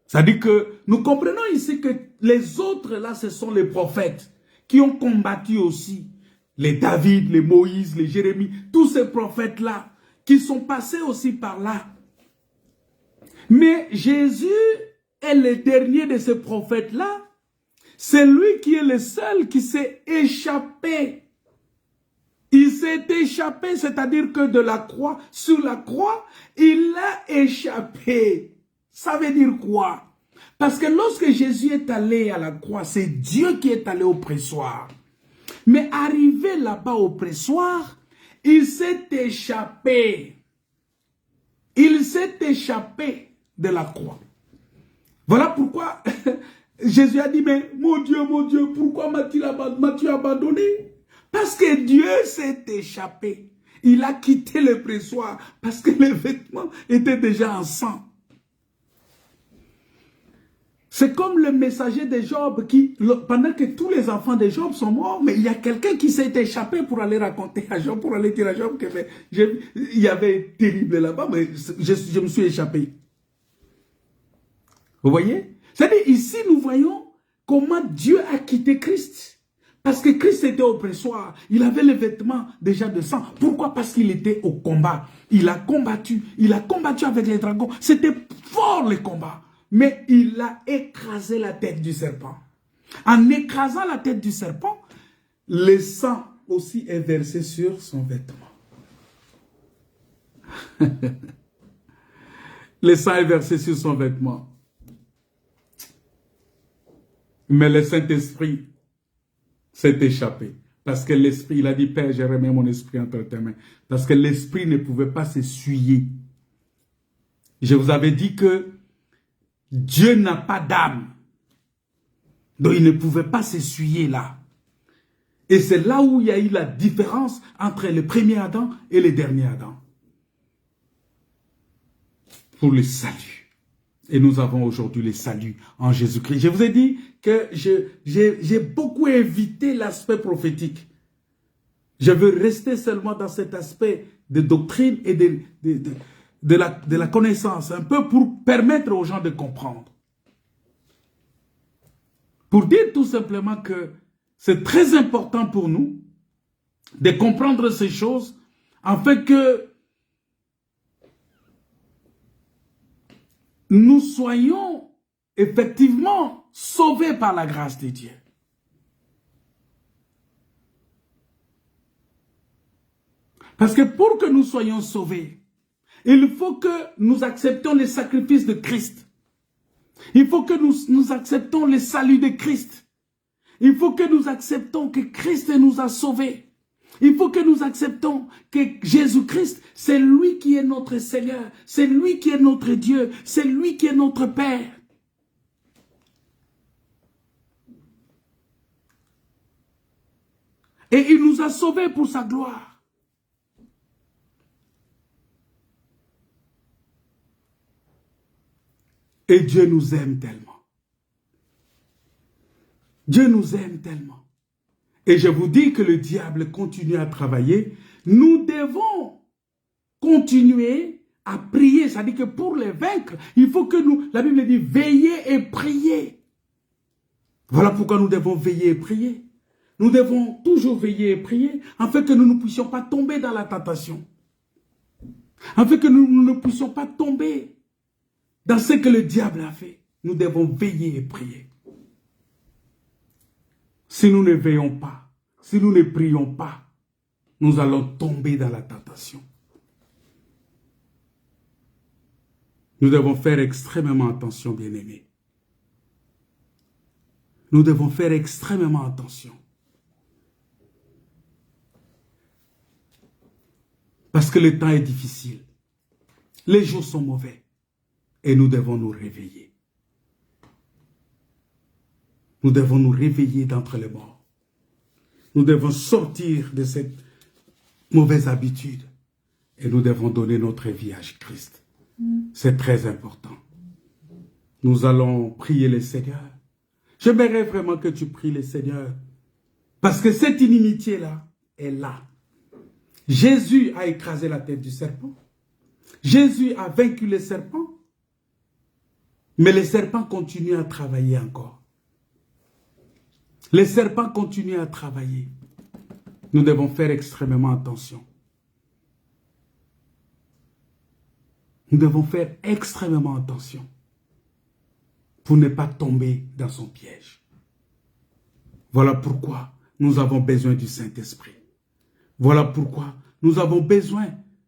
C'est-à-dire que nous comprenons ici que les autres là, ce sont les prophètes qui ont combattu aussi. Les David, les Moïse, les Jérémie, tous ces prophètes là qui sont passés aussi par là. Mais Jésus est le dernier de ces prophètes là. C'est lui qui est le seul qui s'est échappé. Il s'est échappé, c'est-à-dire que de la croix, sur la croix, il a échappé. Ça veut dire quoi? Parce que lorsque Jésus est allé à la croix, c'est Dieu qui est allé au pressoir. Mais arrivé là-bas au pressoir, il s'est échappé. Il s'est échappé de la croix. Voilà pourquoi Jésus a dit, mais mon Dieu, pourquoi m'as-tu abandonné? Parce que Dieu s'est échappé. Il a quitté le pressoir parce que les vêtements étaient déjà en sang. C'est comme le messager de Job qui, pendant que tous les enfants de Job sont morts, mais il y a quelqu'un qui s'est échappé pour aller raconter à Job, pour aller dire à Job que il y avait terrible là-bas, mais je me suis échappé. Vous voyez? C'est-à-dire ici nous voyons comment Dieu a quitté Christ. Parce que Christ était au pressoir. Il avait les vêtements déjà de sang. Pourquoi? Parce qu'il était au combat. Il a combattu. Il a combattu avec les dragons. C'était fort le combat. Mais il a écrasé la tête du serpent. En écrasant la tête du serpent, le sang aussi est versé sur son vêtement. Le sang est versé sur son vêtement. Mais le Saint-Esprit s'est échappé. Parce que l'esprit, il a dit, Père, j'ai remis mon esprit entre tes mains. Parce que l'esprit ne pouvait pas s'essuyer. Je vous avais dit que Dieu n'a pas d'âme. Donc il ne pouvait pas s'essuyer là. Et c'est là où il y a eu la différence entre le premier Adam et le dernier Adam. Pour le salut. Et nous avons aujourd'hui le salut en Jésus-Christ. Je vous ai dit que j'ai beaucoup évité l'aspect prophétique. Je veux rester seulement dans cet aspect de doctrine et de la connaissance, un peu pour permettre aux gens de comprendre. Pour dire tout simplement que c'est très important pour nous de comprendre ces choses, afin que nous soyons effectivement sauvés par la grâce de Dieu. Parce que pour que nous soyons sauvés, il faut que nous acceptions les sacrifices de Christ. Il faut que nous acceptons le salut de Christ. Il faut que nous acceptons que Christ nous a sauvés. Il faut que nous acceptons que Jésus-Christ, c'est lui qui est notre Seigneur, c'est lui qui est notre Dieu, c'est lui qui est notre Père. Et il nous a sauvés pour sa gloire. Et Dieu nous aime tellement. Dieu nous aime tellement. Et je vous dis que le diable continue à travailler. Nous devons continuer à prier. C'est-à-dire que pour les vaincre, il faut que nous, la Bible dit, veillez et priez. Voilà pourquoi nous devons veiller et prier. Nous devons toujours veiller et prier, afin que nous ne puissions pas tomber dans la tentation. Afin que nous ne puissions pas tomber dans ce que le diable a fait. Nous devons veiller et prier. Si nous ne veillons pas, si nous ne prions pas, nous allons tomber dans la tentation. Nous devons faire extrêmement attention, bien-aimés. Nous devons faire extrêmement attention. Parce que le temps est difficile. Les jours sont mauvais. Et nous devons nous réveiller. Nous devons nous réveiller d'entre les morts. Nous devons sortir de cette mauvaise habitude. Et nous devons donner notre vie à Christ. C'est très important. Nous allons prier le Seigneur. J'aimerais vraiment que tu pries le Seigneur. Parce que cette inimitié-là est là. Jésus a écrasé la tête du serpent. Jésus a vaincu le serpent. Mais le serpent continue à travailler encore. Les serpents continuent à travailler. Nous devons faire extrêmement attention. Nous devons faire extrêmement attention pour ne pas tomber dans son piège. Voilà pourquoi nous avons besoin du Saint-Esprit. Voilà pourquoi nous avons besoin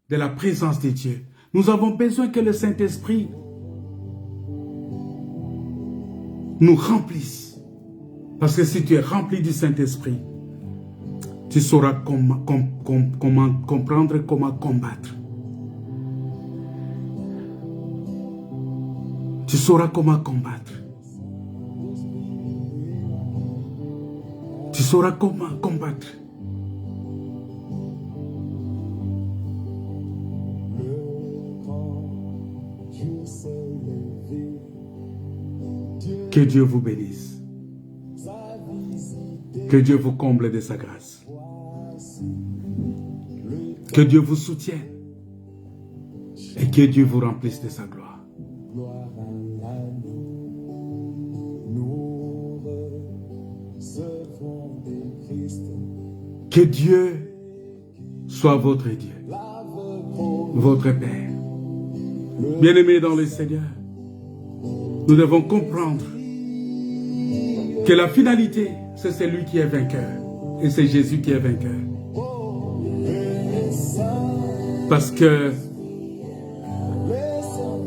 de la présence de Dieu. Nous avons besoin que le Saint-Esprit nous remplisse. Parce que si tu es rempli du Saint-Esprit, tu sauras comment comprendre, comment combattre. Tu sauras comment combattre. Tu sauras comment combattre. Que Dieu vous bénisse. Que Dieu vous comble de sa grâce. Que Dieu vous soutienne. Et que Dieu vous remplisse de sa gloire. Que Dieu soit votre Dieu, votre Père. Bien-aimés dans le Seigneur, nous devons comprendre que la finalité, c'est celui qui est vainqueur. Et c'est Jésus qui est vainqueur. Parce que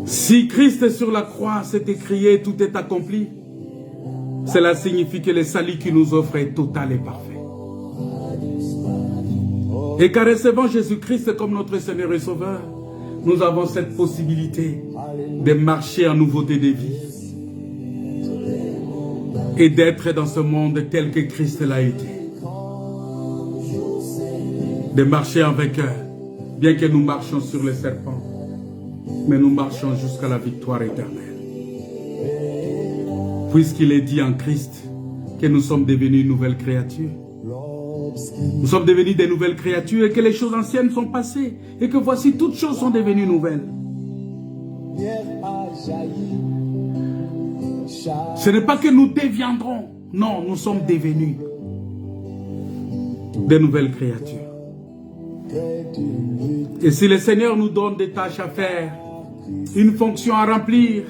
si Christ est sur la croix, c'est écrié, tout est accompli, cela signifie que le salut qu'il nous offre est total et parfait. Et qu'en recevant Jésus-Christ comme notre Seigneur et Sauveur, nous avons cette possibilité de marcher en nouveauté de vie et d'être dans ce monde tel que Christ l'a été. De marcher en vainqueur, bien que nous marchions sur les serpents, mais nous marchons jusqu'à la victoire éternelle. Puisqu'il est dit en Christ que nous sommes devenus une nouvelle créature. Nous sommes devenus des nouvelles créatures et que les choses anciennes sont passées et que voici toutes choses sont devenues nouvelles. Ce n'est pas que nous deviendrons, non, nous sommes devenus des nouvelles créatures. Et si le Seigneur nous donne des tâches à faire, une fonction à remplir,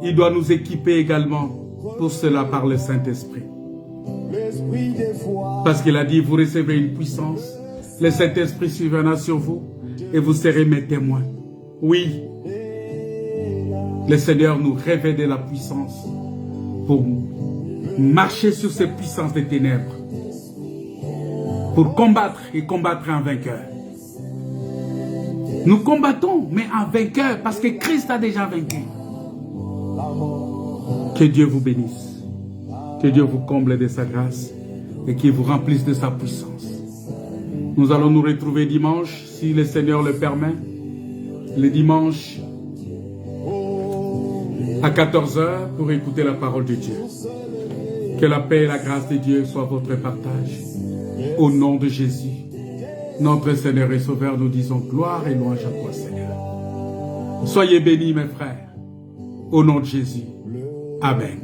il doit nous équiper également pour cela par le Saint-Esprit. Parce qu'il a dit, vous recevrez une puissance, le Saint-Esprit surviendra sur vous et vous serez mes témoins. Oui, le Seigneur nous révèle de la puissance pour marcher sur ces puissances des ténèbres, pour combattre et combattre en vainqueur. Nous combattons, mais en vainqueur, parce que Christ a déjà vaincu. Que Dieu vous bénisse, que Dieu vous comble de sa grâce et qu'il vous remplisse de sa puissance. Nous allons nous retrouver dimanche, si le Seigneur le permet, le dimanche à 14 h pour écouter la parole de Dieu. Que la paix et la grâce de Dieu soient votre partage. Au nom de Jésus, notre Seigneur et Sauveur, nous disons gloire et louange à toi, Seigneur. Soyez bénis, mes frères. Au nom de Jésus. Amen.